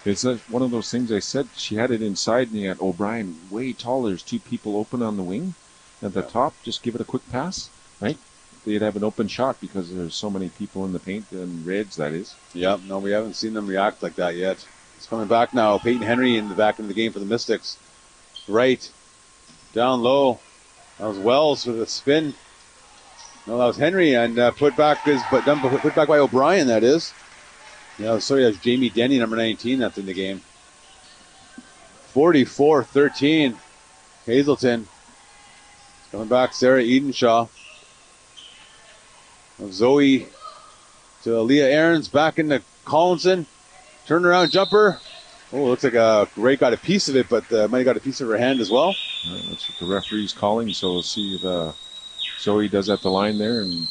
It's one of those things I said. She had it inside, and you had O'Brien way taller. There's 2 people open on the wing. At the top, just give it a quick pass, right? They'd have an open shot because there's so many people in the paint, and Reds, that is. Yep, no, we haven't seen them react like that yet. It's coming back now. Peyton Henry back into the game for the Mystics. Right. Down low. That was Wells with a spin. No, that was Henry, and put back by O'Brien, that is. Yeah, sorry, that's Jamie Denny, number 19, that's in the game. 44-13. Hazelton. Coming back, Sarah Edenshaw. Zoe to Leah Ahrens, back into Collinson. Turnaround jumper. Oh, looks like Ray got a piece of it, but might have got a piece of her hand as well. That's what the referee's calling, so we'll see if Zoe does at the line there. And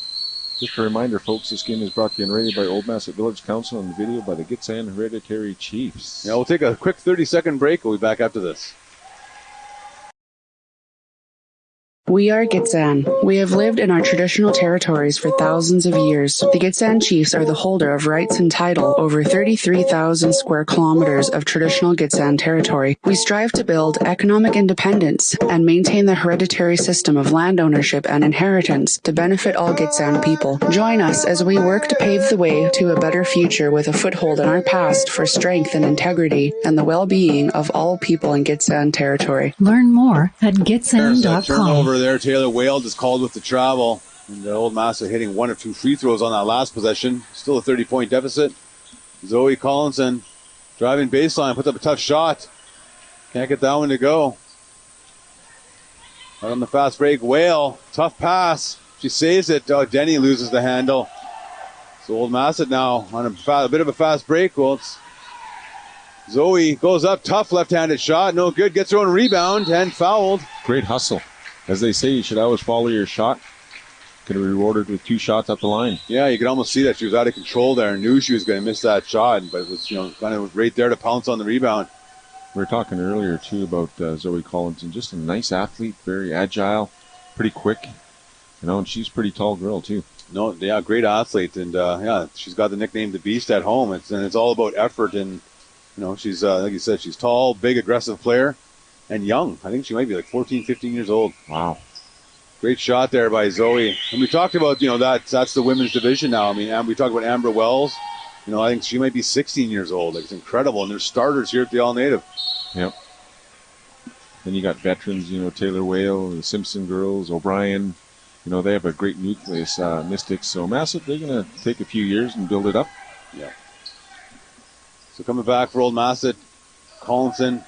just a reminder, folks, this game is brought to you on radio by Old Massett Village Council and video by the Gitsan Hereditary Chiefs. Yeah, we'll take a quick 30-second break. We'll be back after this. We are Gitxsan. We have lived in our traditional territories for thousands of years. The Gitxsan chiefs are the holder of rights and title over 33,000 square kilometers of traditional Gitxsan territory. We strive to build economic independence and maintain the hereditary system of land ownership and inheritance to benefit all Gitxsan people. Join us as we work to pave the way to a better future with a foothold in our past for strength and integrity and the well-being of all people in Gitxsan territory. Learn more at There's a Gitxsan.com. turnover there. Taylor Whale just called with the travel. And the Old Massett hitting 1 of 2 free throws on that last possession. Still a 30-point deficit. Zoe Collinson driving baseline, puts up a tough shot. Can't get that one to go. Out on the fast break, Whale, tough pass. She saves it. Oh, Denny loses the handle. So Old Massett now on a bit of a fast break. Well, it's Zoe goes up, tough left-handed shot, no good, gets her own rebound and fouled. Great hustle. As they say, you should always follow your shot. Could have rewarded with 2 shots at the line. Yeah, you could almost see that she was out of control there and knew she was going to miss that shot, but it was, kind of right there to pounce on the rebound. We were talking earlier, too, about Zoe Collinson. Just a nice athlete, very agile, pretty quick. And she's a pretty tall girl, too. No, yeah, great athlete. And, she's got the nickname The Beast at home. It's all about effort. And, she's, like you said, she's tall, big, aggressive player, and young. I think she might be like 14, 15 years old. Wow. Great shot there by Zoe. And we talked about, that's the women's division now. I mean, we talked about Amber Wells. I think she might be 16 years old. It's incredible. And there's starters here at the All-Native. Yep. Then you got veterans, Taylor Whale, the Simpson girls, O'Brien. They have a great nucleus, Mystics. So Massett, they're going to take a few years and build it up. Yeah. So coming back for Old Massett, Collinson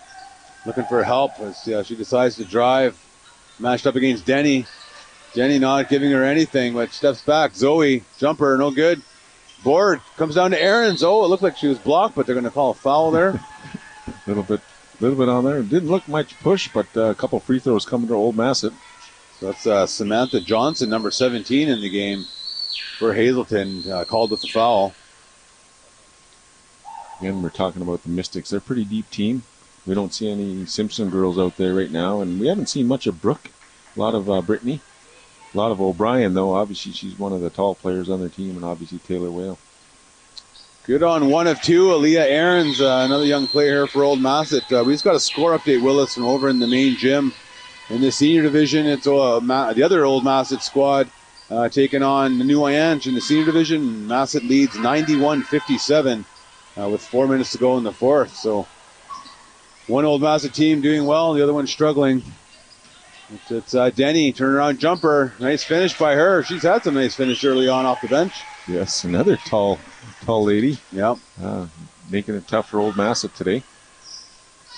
looking for help as she decides to drive. Matched up against Denny. Denny not giving her anything, but steps back. Zoe, jumper, no good. Board comes down to Aarons. Oh, it looked like she was blocked, but they're going to call a foul there. A little bit on there. Didn't look much push, but a couple free throws coming to Old Massett. So that's Samantha Johnson, number 17 in the game for Hazelton, called with the foul. Again, we're talking about the Mystics. They're a pretty deep team. We don't see any Simpson girls out there right now, and we haven't seen much of Brooke. A lot of Brittany. A lot of O'Brien, though. Obviously, she's one of the tall players on their team, and obviously Taylor Whale. Good on 1 of 2. Aaliyah Aarons, another young player here for Old Massett. We just got a score update, Willis, from over in the main gym. In the senior division, it's the other Old Massett squad taking on the New Ange in the senior division. Massett leads 91-57 with 4 minutes to go in the fourth. So one Old Massett team doing well, the other one struggling. It's Denny, turnaround jumper. Nice finish by her. She's had some nice finish early on off the bench. Yes, another tall lady. Yep. Making it tough for Old Massett today.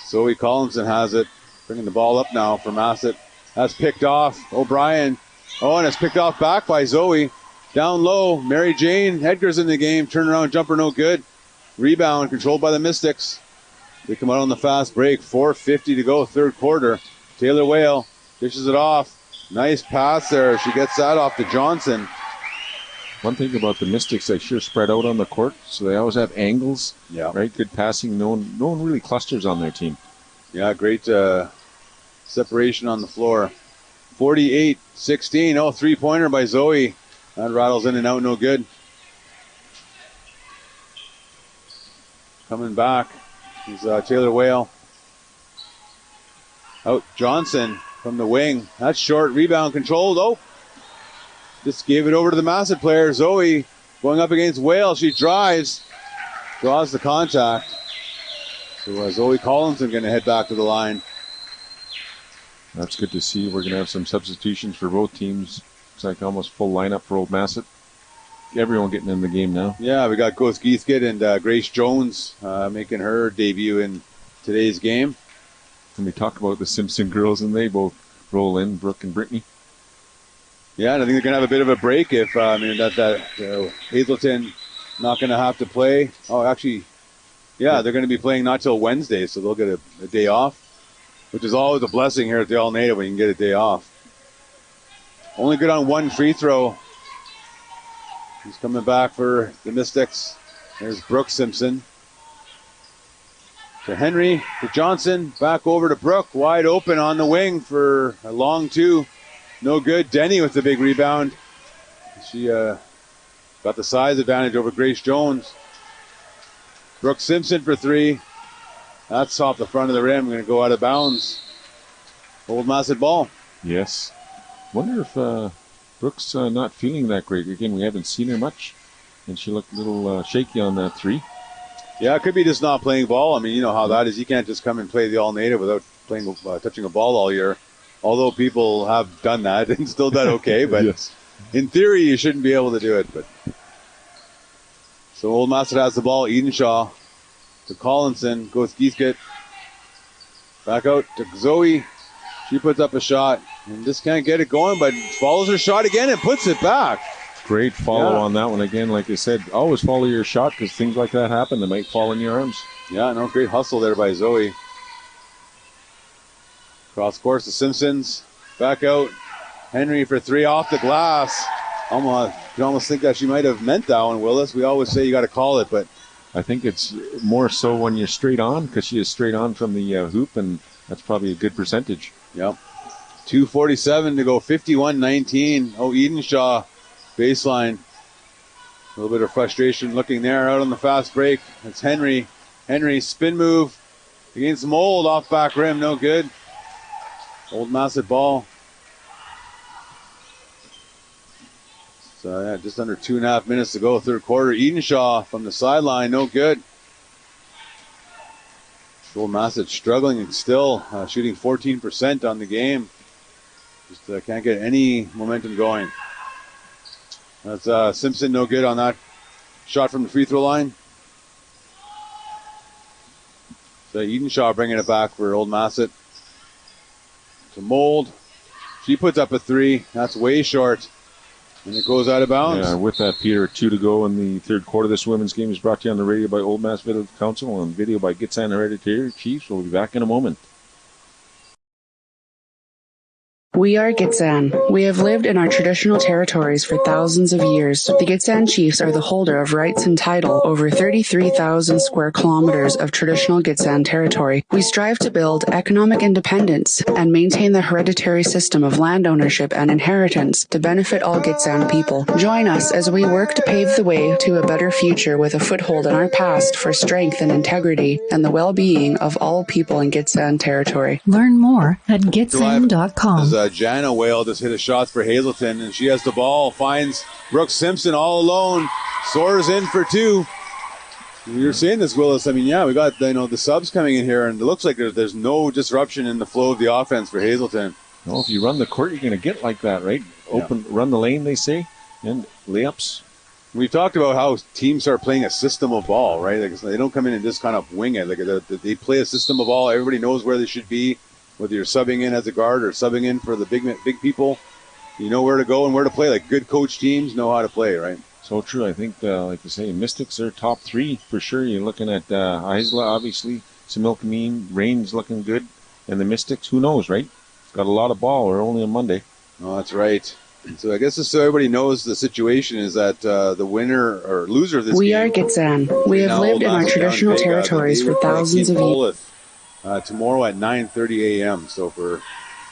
Zoe Collinson has it. Bringing the ball up now for Massett. That's picked off. O'Brien. Oh, and it's picked off back by Zoe. Down low. Mary Jane Edgar's in the game. Turnaround jumper, no good. Rebound controlled by the Mystics. They come out on the fast break. 4:50 to go, third quarter. Taylor Whale dishes it off. Nice pass there. She gets that off to Johnson. One thing about the Mystics, they sure spread out on the court, so they always have angles. Yeah. Right? Good passing. No one really clusters on their team. Yeah, great separation on the floor. 48-16. Oh, three-pointer by Zoe. That rattles in and out, no good. Coming back is Taylor Whale. Out Johnson from the wing. That's short. Rebound controlled. Oh, just gave it over to the Massett player. Zoe going up against Whale. She drives. Draws the contact. So Zoe Collinson going to head back to the line. That's good to see. We're going to have some substitutions for both teams. Looks like almost full lineup for Old Massett. Everyone getting in the game now. Yeah, we got Ghost Geithkid and Grace Jones making her debut in today's game. And we talk about the Simpson girls, and they both roll in, Brooke and Brittany. Yeah, and I think they're going to have a bit of a break if Hazelton not going to have to play. Oh, actually, yeah, they're going to be playing not till Wednesday, so they'll get a day off, which is always a blessing here at the All-Native when you can get a day off. Only good on one free throw. He's coming back for the Mystics. There's Brooke Simpson. To Henry, to Johnson, back over to Brooke, wide open on the wing for a long two. No good. Denny with the big rebound. She got the size advantage over Grace Jones. Brooke Simpson for three. That's off the front of the rim. Going to go out of bounds. Old Massett ball. Yes. Wonder if Brooks not feeling that great. Again, we haven't seen her much, and she looked a little shaky on that three. Yeah, it could be just not playing ball. I mean, you know how that is. You can't just come and play the all-native without playing, touching a ball all year. Although people have done that and still done okay, but Yes. in theory, you shouldn't be able to do it. But so Old Massett has the ball. Edenshaw to Collinson. Goes Gieskett. Back out to Zoe. She puts up a shot and just can't get it going, but follows her shot again and puts it back. Great follow Yeah. on that one. Again, like I said, always follow your shot because things like that happen. They might fall in your arms. Yeah, no, great hustle there by Zoe. Cross course to Simpsons. Back out. Henry for three off the glass. You can almost think that she might have meant that one, Willis. We always say you got to call it, but I think it's more so when you're straight on because she is straight on from the hoop, and that's probably a good percentage. yep. 2:47 to go, 51-19. Oh, Edenshaw, baseline. A little bit of frustration looking there out on the fast break. It's Henry. Henry, spin move against Mold, off back rim, no good. Old Massett ball. So, yeah, just under 2.5 minutes to go, third quarter. Edenshaw from the sideline, no good. Old Massett struggling and still shooting 14% on the game. Just can't get any momentum going. That's Simpson, no good on that shot from the free throw line. So Edenshaw bringing it back for Old Massett. To Mold. She puts up a three. That's way short. And it goes out of bounds. Yeah, with that, Peter, 2 to go in the third quarter. This women's game is brought to you on the radio by Old Mass Village Council and video by Gitsan Hereditary Chiefs. We'll be back in a moment. We are Gitsan. We have lived in our traditional territories for thousands of years. The Gitsan chiefs are the holder of rights and title over 33,000 square kilometers of traditional Gitsan territory. We strive to build economic independence and maintain the hereditary system of land ownership and inheritance to benefit all Gitsan people. Join us as we work to pave the way to a better future with a foothold in our past for strength and integrity and the well-being of all people in Gitsan territory. Learn more at gitsan.com. As Jana Whale just hit a shot for Hazelton, and she has the ball, finds Brooke Simpson all alone, soars in for two. You're saying this, Willis. I mean, yeah, we got the subs coming in here, and it looks like there's no disruption in the flow of the offense for Hazelton. Well, if you run the court, you're going to get like that, right? Run the lane, they say, and layups. We've talked about how teams are playing a system of ball, right? Like, they don't come in and just kind of wing it. Like they play a system of ball. Everybody knows where they should be. Whether you're subbing in as a guard or subbing in for the big people, you know where to go and where to play. Like good coach teams know how to play, right? So true. I think, like you say, Mystics are top three for sure. You're looking at Isla, obviously, Similkameen, Rain's looking good, and the Mystics, who knows, right? Got a lot of ball. We're only on Monday. Oh, that's right. So I guess just so everybody knows the situation is that the winner or loser of this We game. are Gitsan. We have lived in our traditional territories for thousands of years. Tomorrow at 9:30 a.m. So for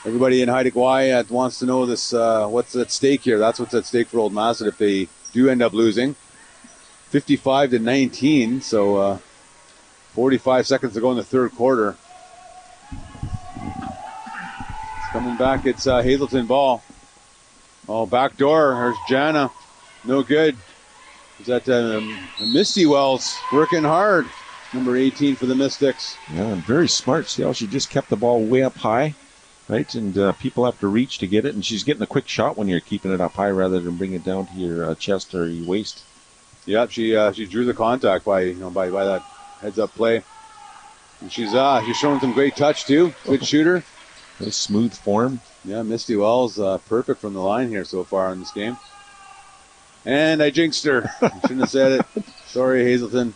everybody in Haida Gwaii that wants to know this, what's at stake here? That's what's at stake for Old Massett if they do end up losing. 55-19. So 45 seconds to go in the third quarter. It's coming back. It's Hazelton ball. Oh, back door. There's Jana. No good. Is that Misty Wells working hard? Number 18 for the Mystics. Yeah, and very smart. See how she just kept the ball way up high, right? And people have to reach to get it. And she's getting a quick shot when you're keeping it up high rather than bringing it down to your chest or your waist. Yeah, she drew the contact by that heads up play. And she's showing some great touch too. Good shooter. Nice smooth form. Yeah, Misty Wells perfect from the line here so far in this game. And I jinxed her. I shouldn't have said it. Sorry, Hazelton.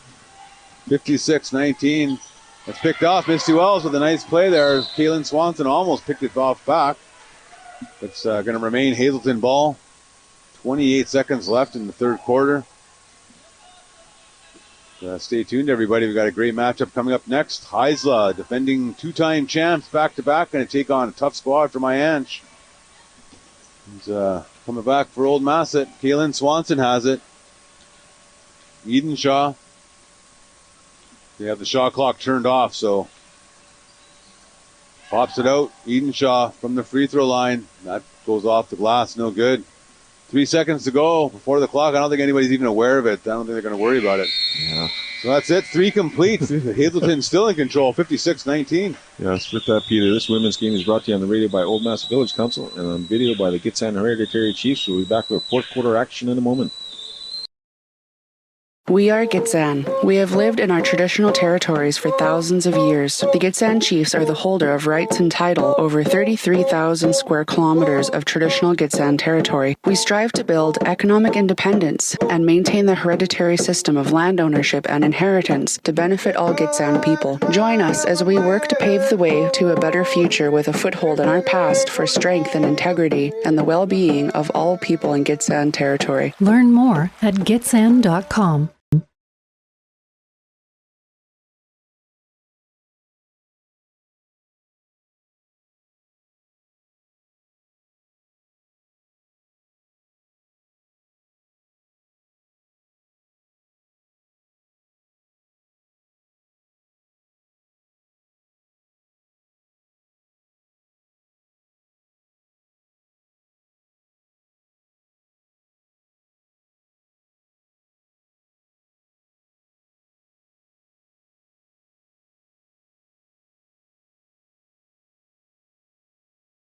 56-19. It's picked off. Misty Wells with a nice play there. Kaylin Swanson almost picked it off back. It's going to remain Hazelton ball. 28 seconds left in the third quarter. Stay tuned, everybody. We've got a great matchup coming up next. Heisla, defending two-time champs back-to-back, going to take on a tough squad from Ianch. He's coming back for old Massett. Kaylin Swanson has it. Eden Shaw. They have the shot clock turned off, so pops it out. Eden Shaw from the free throw line. That goes off the glass, no good. 3 seconds to go before the clock. I don't think anybody's even aware of it. I don't think they're going to worry about it. Yeah. So that's it. 3 complete. Hazelton still in control, 56-19. Yes, with that, Peter. This women's game is brought to you on the radio by Old Massett Village Council and on video by the Gitxsan Hereditary Chiefs. We'll be back with fourth quarter action in a moment. We are Gitxsan. We have lived in our traditional territories for thousands of years. The Gitxsan Chiefs are the holder of rights and title over 33,000 square kilometers of traditional Gitxsan territory. We strive to build economic independence and maintain the hereditary system of land ownership and inheritance to benefit all Gitxsan people. Join us as we work to pave the way to a better future with a foothold in our past for strength and integrity and the well-being of all people in Gitxsan territory. Learn more at gitsan.com.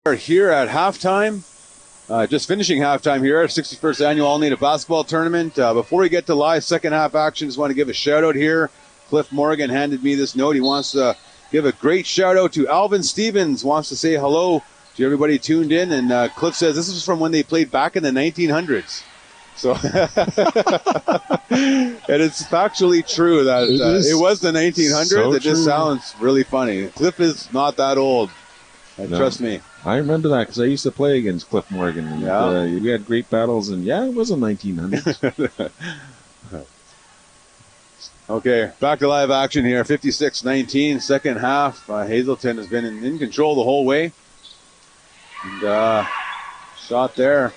We're here at halftime. Just finishing halftime here at 61st Annual All-Native Basketball Tournament. Before we get to live second half action, just want to give a shout out here. Cliff Morgan handed me this note. He wants to give a great shout out to Alvin Stevens. Wants to say hello to everybody tuned in. And Cliff says this is from when they played back in the 1900s. So, and it's factually true that it was the 1900s. So it just sounds really funny. Cliff is not that old. Trust me. I remember that because I used to play against Cliff Morgan. And, we had great battles, and it was the 1900s. Okay, back to live action here. 56-19, second half. Hazelton has been in control the whole way. And shot there.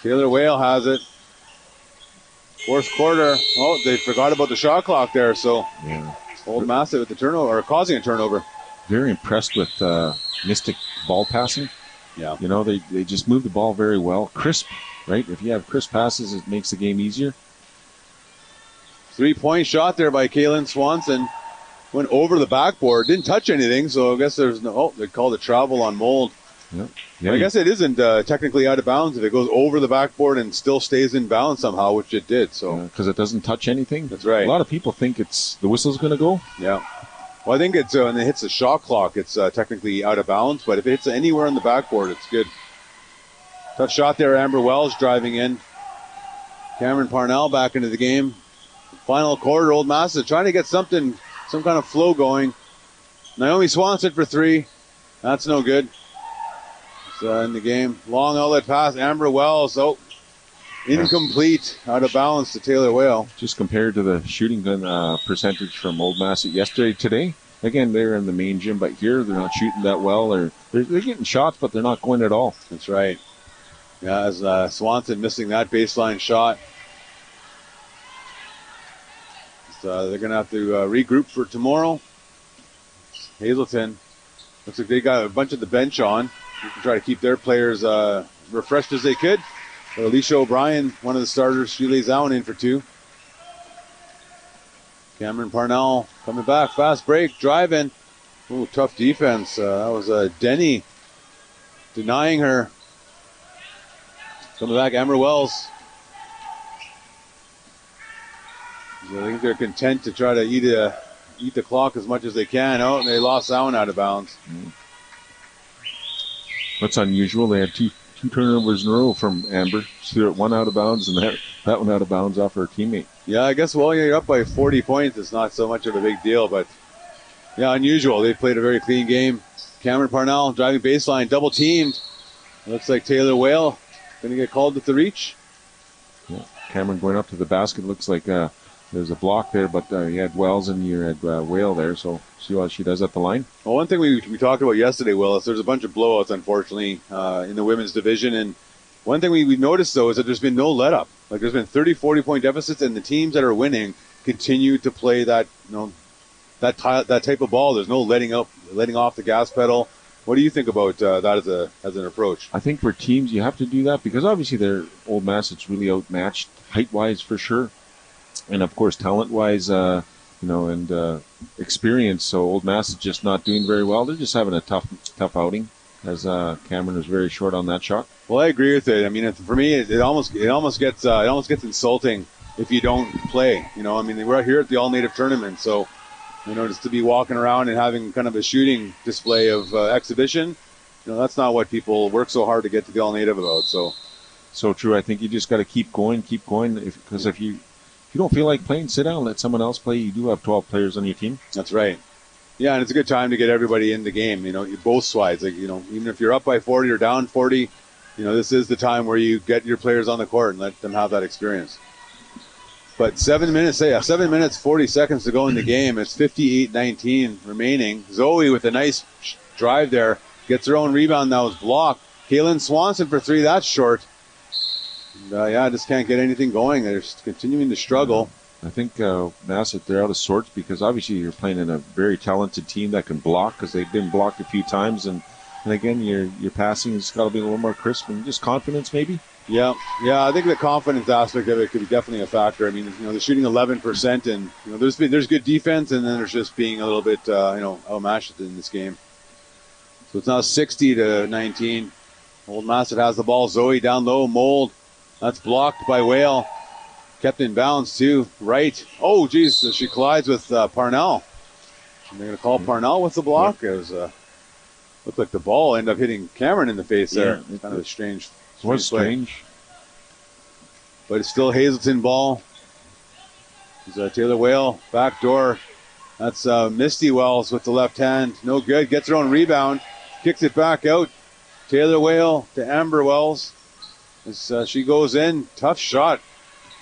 Taylor Whale has it. Fourth quarter. Oh, they forgot about the shot clock there. So old Massett with the turnover, or causing a turnover. Very impressed with Mystic ball passing. Yeah. You know, they just move the ball very well. Crisp, right? If you have crisp passes, it makes the game easier. 3-point shot there by Kaylin Swanson. Went over the backboard. Didn't touch anything, so I guess there's no... Oh, they called it travel on mold. Yep. I guess it isn't technically out of bounds if it goes over the backboard and still stays in bounds somehow, which it did. So because it doesn't touch anything. That's right. A lot of people think it's the whistle's going to go. Yeah. Well, I think it's when it hits the shot clock, it's technically out of bounds. But if it hits anywhere on the backboard, it's good. Tough shot there. Amber Wells driving in. Cameron Parnell back into the game. Final quarter, old Massett trying to get some kind of flow going. Naomi Swanson for 3. That's no good. It's in the game. Long outlet pass. Amber Wells. Oh, incomplete. Out of balance to Taylor Whale. Just compared to the shooting percentage from Old Massett today. Again, they're in the main gym, but here they're not shooting that well. They're getting shots, but they're not going at all. That's right. Yeah, as Swanson missing that baseline shot. They're going to have to regroup for tomorrow. Hazelton, looks like they got a bunch of the bench on. You can try to keep their players refreshed as they could. But Alicia O'Brien, one of the starters, she lays that one in for 2. Cameron Parnell coming back, fast break, driving. Ooh, tough defense. That was Denny denying her. Coming back, Amber Wells. I think they're content to try to eat the clock as much as they can. Oh, and they lost that one out of bounds. What's unusual, they had two turnovers in a row from Amber. She threw it one out of bounds and that one out of bounds off her teammate. Yeah, I guess you're up by 40 points. It's not so much of a big deal, but yeah, unusual. They played a very clean game. Cameron Parnell driving baseline, double teamed. Looks like Taylor Whale going to get called at the reach. Yeah. Cameron going up to the basket. Looks like There's a block there, but you had Wells and you had Whale there, so see what she does at the line. Well, one thing we talked about yesterday, Willis, there's a bunch of blowouts, unfortunately, in the women's division. And one thing we noticed, though, is that there's been no let-up. Like, there's been 30, 40-point deficits, and the teams that are winning continue to play that, that type of ball. There's no letting off the gas pedal. What do you think about that as an approach? I think for teams, you have to do that because obviously their Old Massett's really outmatched height-wise for sure. And of course, talent-wise, and experience. So Old Massett just not doing very well. They're just having a tough outing, as Cameron was very short on that shot. Well, I agree with it. I mean, for me, it almost gets insulting if you don't play. We're out here at the All-Native tournament, so just to be walking around and having kind of a shooting display of exhibition, that's not what people work so hard to get to the All-Native about. So true. I think you just got to keep going, because if you don't feel like playing, sit down, let someone else play. You do have 12 players on your team. That's right. Yeah, and it's a good time to get everybody in the game. Both sides. Like, even if you're up by 40 or down 40, this is the time where you get your players on the court and let them have that experience. But 7 minutes, 40 seconds to go in the game. It's 58-19 remaining. Zoe with a nice drive there. Gets her own rebound. That was blocked. Kaylin Swanson for three. That's short. And, just can't get anything going. They're continuing to struggle. I think Massett, they're out of sorts because obviously you're playing in a very talented team that can block because they've been blocked a few times. And again, your passing has got to be a little more crisp and just confidence maybe. Yeah. I think the confidence aspect of it could be definitely a factor. I mean, they're shooting 11%, and there's good defense, and then there's just being a little bit outmatched in this game. So it's now 60-19. Old Massett has the ball. Zoe down low, Mold. That's blocked by Whale. Kept in bounds too. Right. Oh, geez, so she collides with Parnell. And they're going to call Parnell with the block. It was looked like the ball ended up hitting Cameron in the face there. It's kind of a strange. It was strange. But it's still Hazelton ball. It's Taylor Whale, back door. That's Misty Wells with the left hand. No good. Gets her own rebound. Kicks it back out. Taylor Whale to Amber Wells. As she goes in. Tough shot.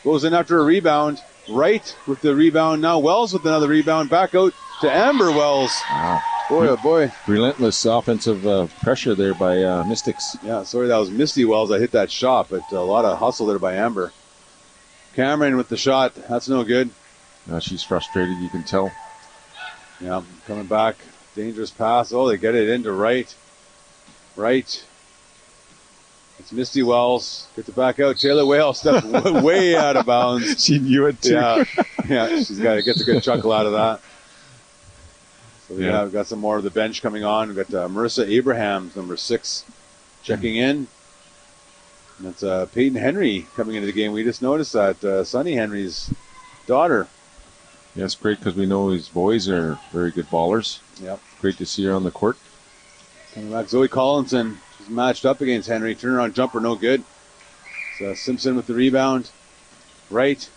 Goes in after a rebound. Right with the rebound. Now Wells with another rebound. Back out to Amber Wells. Wow. Boy, oh boy. Relentless offensive pressure there by Mystics. Yeah, sorry, that was Misty Wells that hit that shot, but a lot of hustle there by Amber. Cameron with the shot. That's no good. She's frustrated, you can tell. Yeah, coming back. Dangerous pass. Oh, they get it into right. Right. It's Misty Wells. Gets it back out. Taylor Whale steps way out of bounds. She knew it too. Yeah, gets a good chuckle out of that. So we've got some more of the bench coming on. We've got Marissa Abrahams, number 6, checking in. And that's Peyton Henry coming into the game. We just noticed that Sonny Henry's daughter. Yeah, it's great because we know his boys are very good ballers. Yep. Great to see her on the court. Coming back, Zoe Collinson. She's matched up against Henry. Turnaround jumper, no good. So Simpson with the rebound. Right.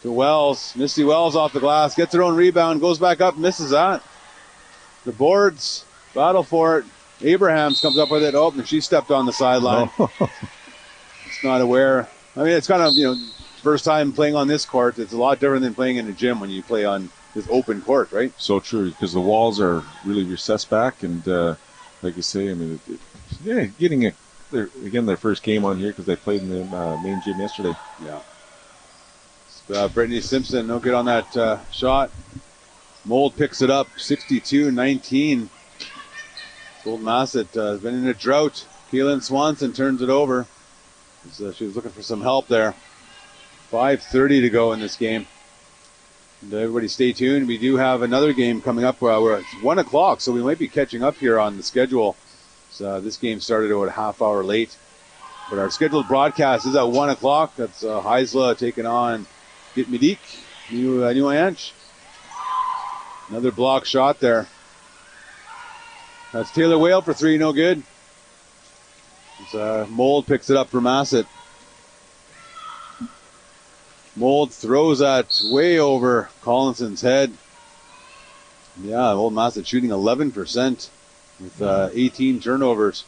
To Wells. Misty Wells off the glass. Gets her own rebound. Goes back up. Misses that. The boards. Battle for it. Abrahams comes up with it. Oh, and she stepped on the sideline. It's not aware. I mean, it's kind of, first time playing on this court. It's a lot different than playing in a gym when you play on this open court, right? So true, because the walls are really recessed back. And like you say, I mean, getting their first game on here because they played in the main gym yesterday. Yeah. Brittany Simpson, no good on that shot. Mold picks it up, 62-19. Old Massett has been in a drought. Keelan Swanson turns it over. She was looking for some help there. 5:30 to go in this game. And everybody stay tuned. We do have another game coming up. We're at 1 o'clock, so we might be catching up here on the schedule. So this game started about a half hour late. But our scheduled broadcast is at 1 o'clock. That's Heisla taking on Gitmedik, New Anch. Another block shot there. That's Taylor Whale for 3, no good. Mold picks it up for Massett. Mold throws that way over Collinson's head. Yeah, Old Massett shooting 11% with 18 turnovers.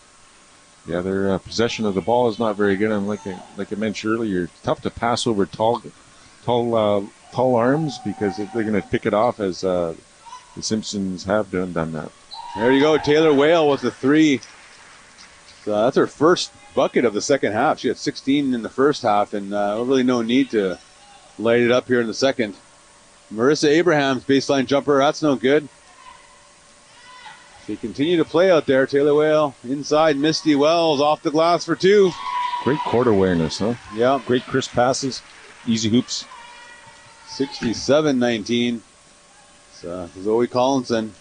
Yeah, their possession of the ball is not very good. And like I mentioned earlier, it's tough to pass over tall tall arms because they're going to pick it off as the Simpsons have done that. There you go. Taylor Whale with the 3. So that's her first bucket of the second half. She had 16 in the first half, and really no need to light it up here in the second. Marissa Abraham's baseline jumper, that's no good. They continue to play out there. Taylor Whale inside. Misty Wells off the glass for 2. Great court awareness, huh? Yeah. Great crisp passes. Easy hoops. 67-19. So Zoe Collinson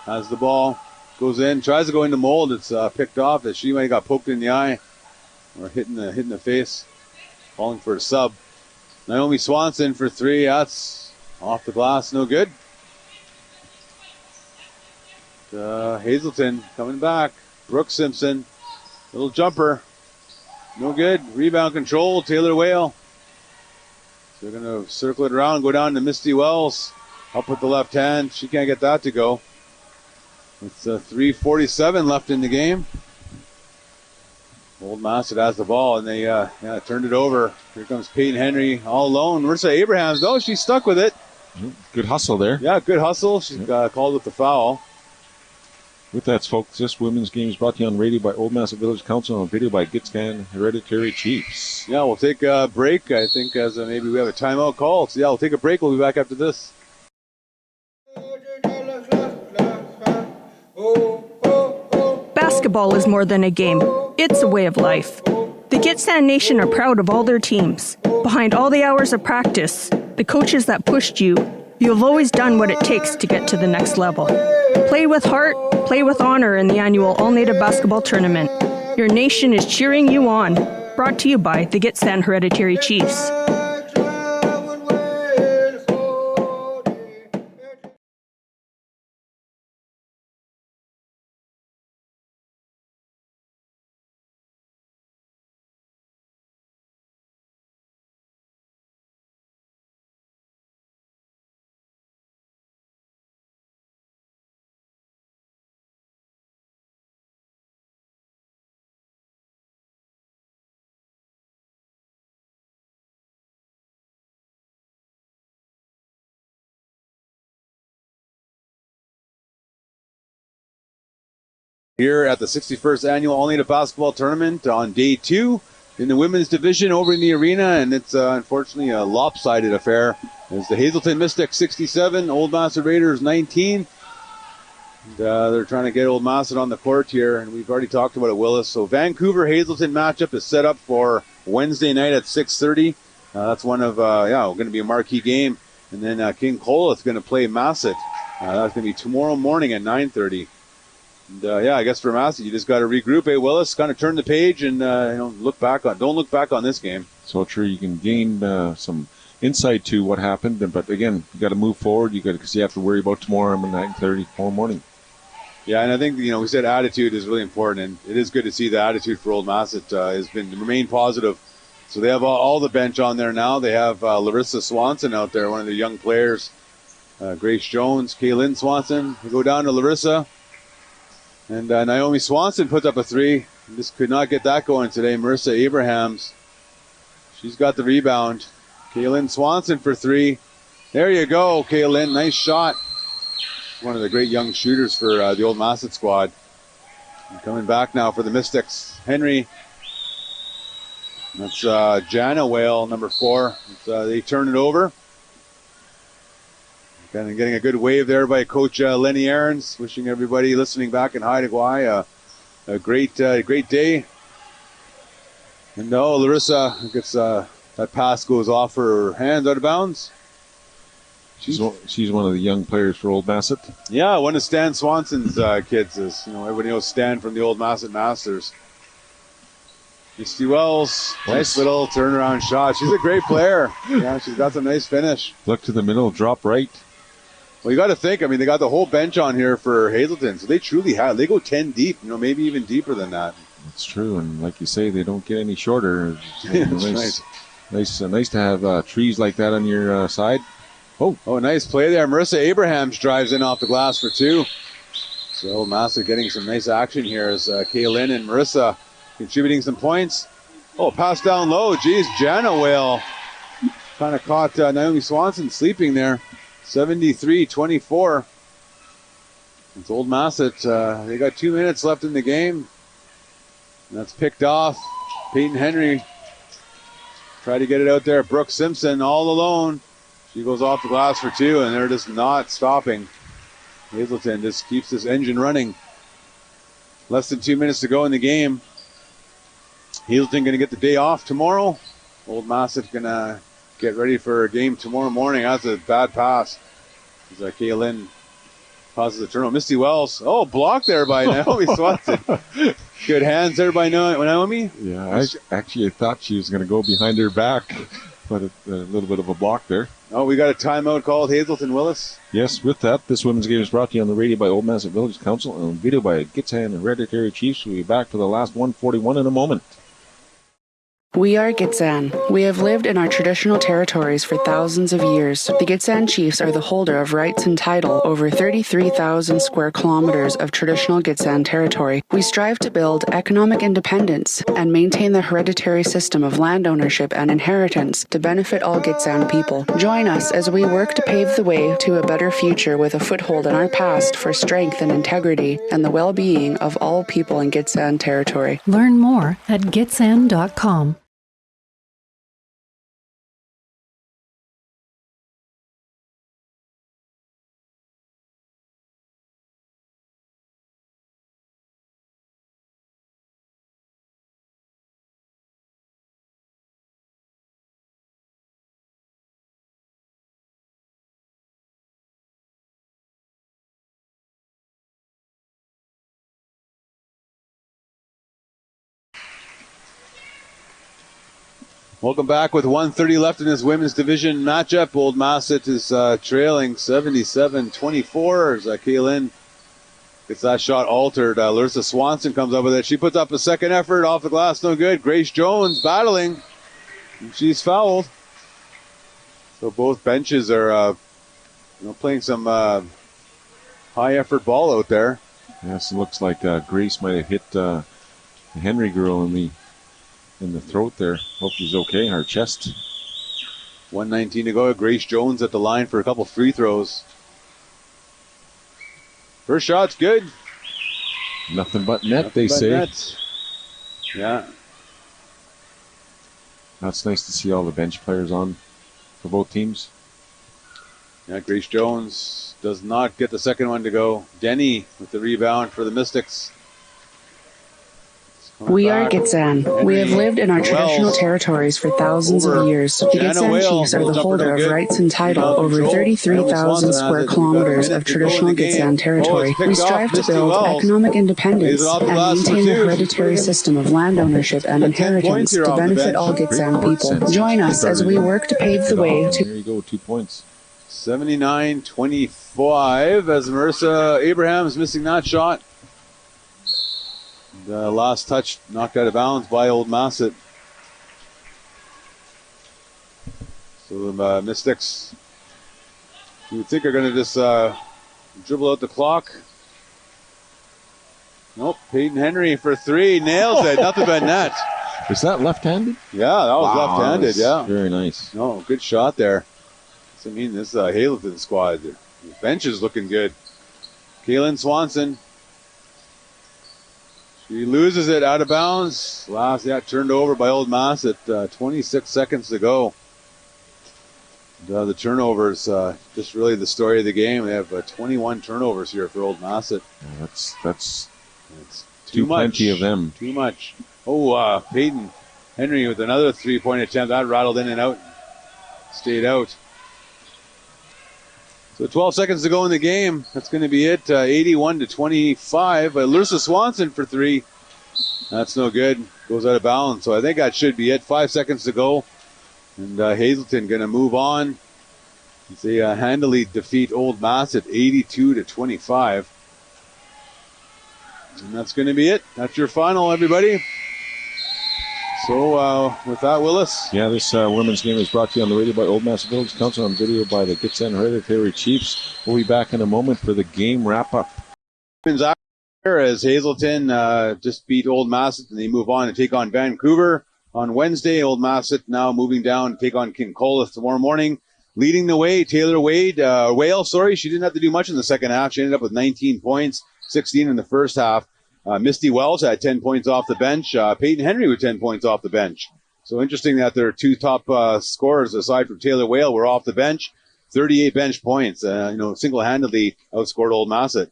has the ball. Goes in. Tries to go into mold. It's picked off as she might have got poked in the eye. Or hitting the face. Falling for a sub. Naomi Swanson for 3. That's off the glass. No good. Hazelton coming back. Brooke Simpson. Little jumper. No good. Rebound control. Taylor Whale. So they're going to circle it around. Go down to Misty Wells. Up with the left hand. She can't get that to go. It's 3:47 left in the game. Old Massett has the ball, and they turned it over. Here comes Peyton Henry all alone. Marissa Abrahams, though, she's stuck with it. Good hustle there. Yeah, good hustle. She's called with the foul. With that, folks, this women's game is brought to you on radio by Old Massett Village Council and on video by Gitscan Hereditary Chiefs. Yeah, we'll take a break. I think as maybe we have a timeout call. So, yeah, we'll take a break. We'll be back after this. Basketball is more than a game. It's a way of life. The Gitsan Nation are proud of all their teams. Behind all the hours of practice, the coaches that pushed you, you've always done what it takes to get to the next level. Play with heart, play with honor in the annual All-Native Basketball Tournament. Your nation is cheering you on. Brought to you by the Gitsan Hereditary Chiefs. Here at the 61st Annual All-Native Basketball Tournament on day 2 in the women's division over in the arena, and it's unfortunately a lopsided affair. It's the Hazelton Mystics 67, Old Massett Raiders 19. And, they're trying to get Old Massett on the court here, and we've already talked about it, Willis. So Vancouver-Hazelton matchup is set up for Wednesday night at 6:30. That's one of, going to be a marquee game. And then King Cole is going to play Massett. That's going to be tomorrow morning at 9:30. And, I guess for Massett, you just got to regroup. Hey, Willis, kind of turn the page and don't look back on this game. So true, you can gain some insight to what happened, but again, you got to move forward. Because you have to worry about tomorrow at 9:30 tomorrow morning. Yeah, and I think we said attitude is really important, and it is good to see the attitude for Old Massett has remained positive. So they have all the bench on there now. They have Larissa Swanson out there, one of the young players. Grace Jones, Kaylin Swanson. We go down to Larissa. And Naomi Swanson puts up a 3. Just could not get that going today. Marissa Abrahams, she's got the rebound. Kaylin Swanson for 3. There you go, Kaylin. Nice shot. One of the great young shooters for the Old Massett squad. And coming back now for the Mystics. Henry. That's Jana Whale, number 4. They turn it over. Kind of getting a good wave there by Coach Lenny Aarons. Wishing everybody listening back in Haida Gwaii a great day. And no, Larissa gets that pass goes off her hands out of bounds. She's one of the young players for Old Massett. Yeah, one of Stan Swanson's kids is. Everybody knows Stan from the Old Massett Masters. Misty Wells, nice little turnaround shot. She's a great player. Yeah, she's got some nice finish. Look to the middle, drop right. Well, you got to think, they got the whole bench on here for Hazelton, so they truly have. They go 10 deep, maybe even deeper than that. That's true, and like you say, they don't get any shorter. Nice to have trees like that on your side. Oh, nice play there. Marissa Abrahams drives in off the glass for 2. So Massett getting some nice action here as Kaylin and Marissa contributing some points. Oh, pass down low. Geez, Jana Whale kind of caught Naomi Swanson sleeping there. 73-24. It's Old Massett. They got 2 minutes left in the game. And that's picked off. Peyton Henry tried to get it out there. Brooke Simpson all alone. She goes off the glass for two, and they're just not stopping. Hazelton just keeps this engine running. Less than 2 minutes to go in the game. Hazelton going to get the day off tomorrow. Old Massett going to get ready for a game tomorrow morning. That's a bad pass. As Kaylin causes the turnover. Misty Wells. Oh, blocked there by Naomi Swanson. Good hands there by Naomi. Yeah, I thought she was going to go behind her back, but a little bit of a block there. Oh, we got a timeout called. Hazelton Willis. Yes, with that, this women's game is brought to you on the radio by Old Massett Village Council and on video by Gitsan Hereditary Chiefs. We'll be back for the last 141 in a moment. We are Gitsan. We have lived in our traditional territories for thousands of years. The Gitsan Chiefs are the holder of rights and title over 33,000 square kilometers of traditional Gitsan territory. We strive to build economic independence and maintain the hereditary system of land ownership and inheritance to benefit all Gitsan people. Join us as we work to pave the way to a better future with a foothold in our past for strength and integrity and the well-being of all people in Gitsan territory. Learn more at gitsan.com. Welcome back with 1:30 left in this women's division matchup. Old Massett is trailing 77-24 as Kaylin gets that shot altered. Larissa Swanson comes up with it. She puts up a second effort off the glass. No good. Grace Jones battling. She's fouled. So both benches are playing some high effort ball out there. Yes, it looks like Grace might have hit the Henry girl in the throat there. Hope she's okay in her chest. 1:19 to go. Grace Jones at the line for a couple free throws. First shot's good. Nothing but net, they say. Net. Yeah. That's nice to see all the bench players on for both teams. Yeah, Grace Jones does not get the second one to go. Denny with the rebound for the Mystics. We are Gitsan. We have lived in our traditional territories for thousands of years. The Gitsan Chiefs are the holder of rights and title over 33,000 square kilometers of traditional Gitsan territory. We strive to build economic independence and maintain the hereditary system of land ownership and inheritance to benefit all Gitsan people. Join us as we work to pave the way to... There you go, 2 points. 79-25 as Marissa Abraham's missing that shot. The last touch knocked out of bounds by Old Massett. So the Mystics, you would think are going to just dribble out the clock. Nope, Peyton Henry for three, nails it, nothing but net. Is that left-handed? Yeah, that was left-handed, yeah. Very nice. No, good shot there. I mean, this Hazelton squad, the bench is looking good. Kaylin Swanson. She loses it out of bounds. Turned over by Old Massett. 26 seconds to go. The turnovers, just really the story of the game. They have 21 turnovers here for Old Massett. Yeah, that's too much. Plenty of them. Too much. Oh, Peyton Henry with another three-point attempt. That rattled in and out. Stayed out. So 12 seconds to go in the game. That's going to be it. 81-25. Larissa Swanson for three. That's no good. Goes out of bounds. So I think that should be it. 5 seconds to go. And Hazelton going to move on. They handily defeat Old Massett 82-25. And that's going to be it. That's your final, everybody. So with that, Willis. Yeah, this women's game is brought to you on the radio by Old Massett Village Council, on video by the Gitsan Hereditary Chiefs. We'll be back in a moment for the game wrap-up. As Hazelton just beat Old Massett, and they move on to take on Vancouver. on Wednesday. Old Massett now moving down to take on Kincolith tomorrow morning. Leading the way, Taylor Whale, she didn't have to do much in the second half. She ended up with 19 points, 16 in the first half. Misty Wells had 10 points off the bench. Peyton Henry with 10 points off the bench. So interesting that their two top scorers, aside from Taylor Whale, were off the bench. 38 bench points, single-handedly outscored Old Massett.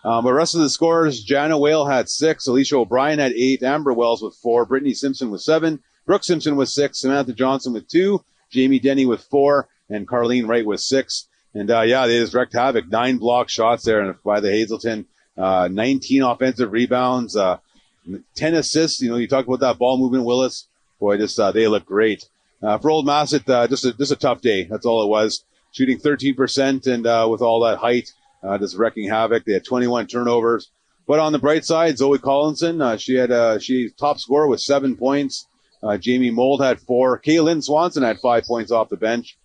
But the rest of the scorers, Jana Whale had 6, Alicia O'Brien had 8, Amber Wells with 4, Brittany Simpson with 7, Brooke Simpson with 6, Samantha Johnson with 2, Jamie Denny with 4, and Carlene Wright with 6. And they just wreaked havoc. 9 block shots there by the Hazelton, 19 offensive rebounds, 10 assists. You talk about that ball movement, Willis. Boy, they look great. For Old Massett, just a tough day. That's all it was. Shooting 13%, and with all that height, just wrecking havoc. They had 21 turnovers. But on the bright side, Zoe Collinson, she top scorer with 7 points. Jamie Mold had 4. Kaylin Swanson had 5 points off the bench.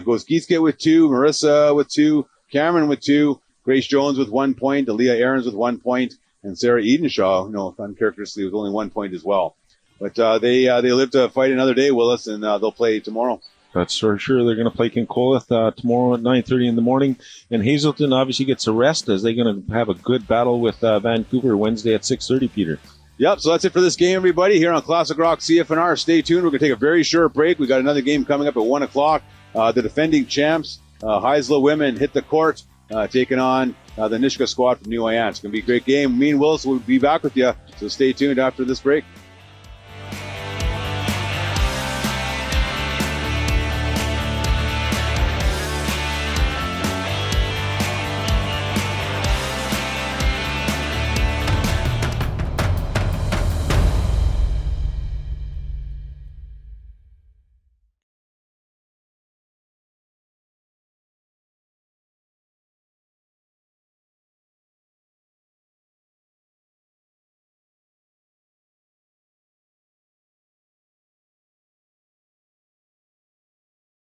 Goes Gieske with 2, Marissa with 2, Cameron with 2, Grace Jones with 1 point, Aaliyah Aarons with 1 point, and Sarah Edenshaw, uncharacteristically with only 1 point as well. But they live to fight another day, Willis, and they'll play tomorrow. That's for sure. They're going to play Kincolith tomorrow at 9:30 in the morning. And Hazelton obviously gets a rest as they're going to have a good battle with Vancouver Wednesday at 6:30, Peter. Yep, so that's it for this game, everybody, here on Classic Rock CFNR. Stay tuned. We're going to take a very short break. We got another game coming up at 1 o'clock. The defending champs, Heisler women, hit the court, taking on the Nishka squad from New Ian. It's going to be a great game. Me and Willis will be back with you, so stay tuned after this break.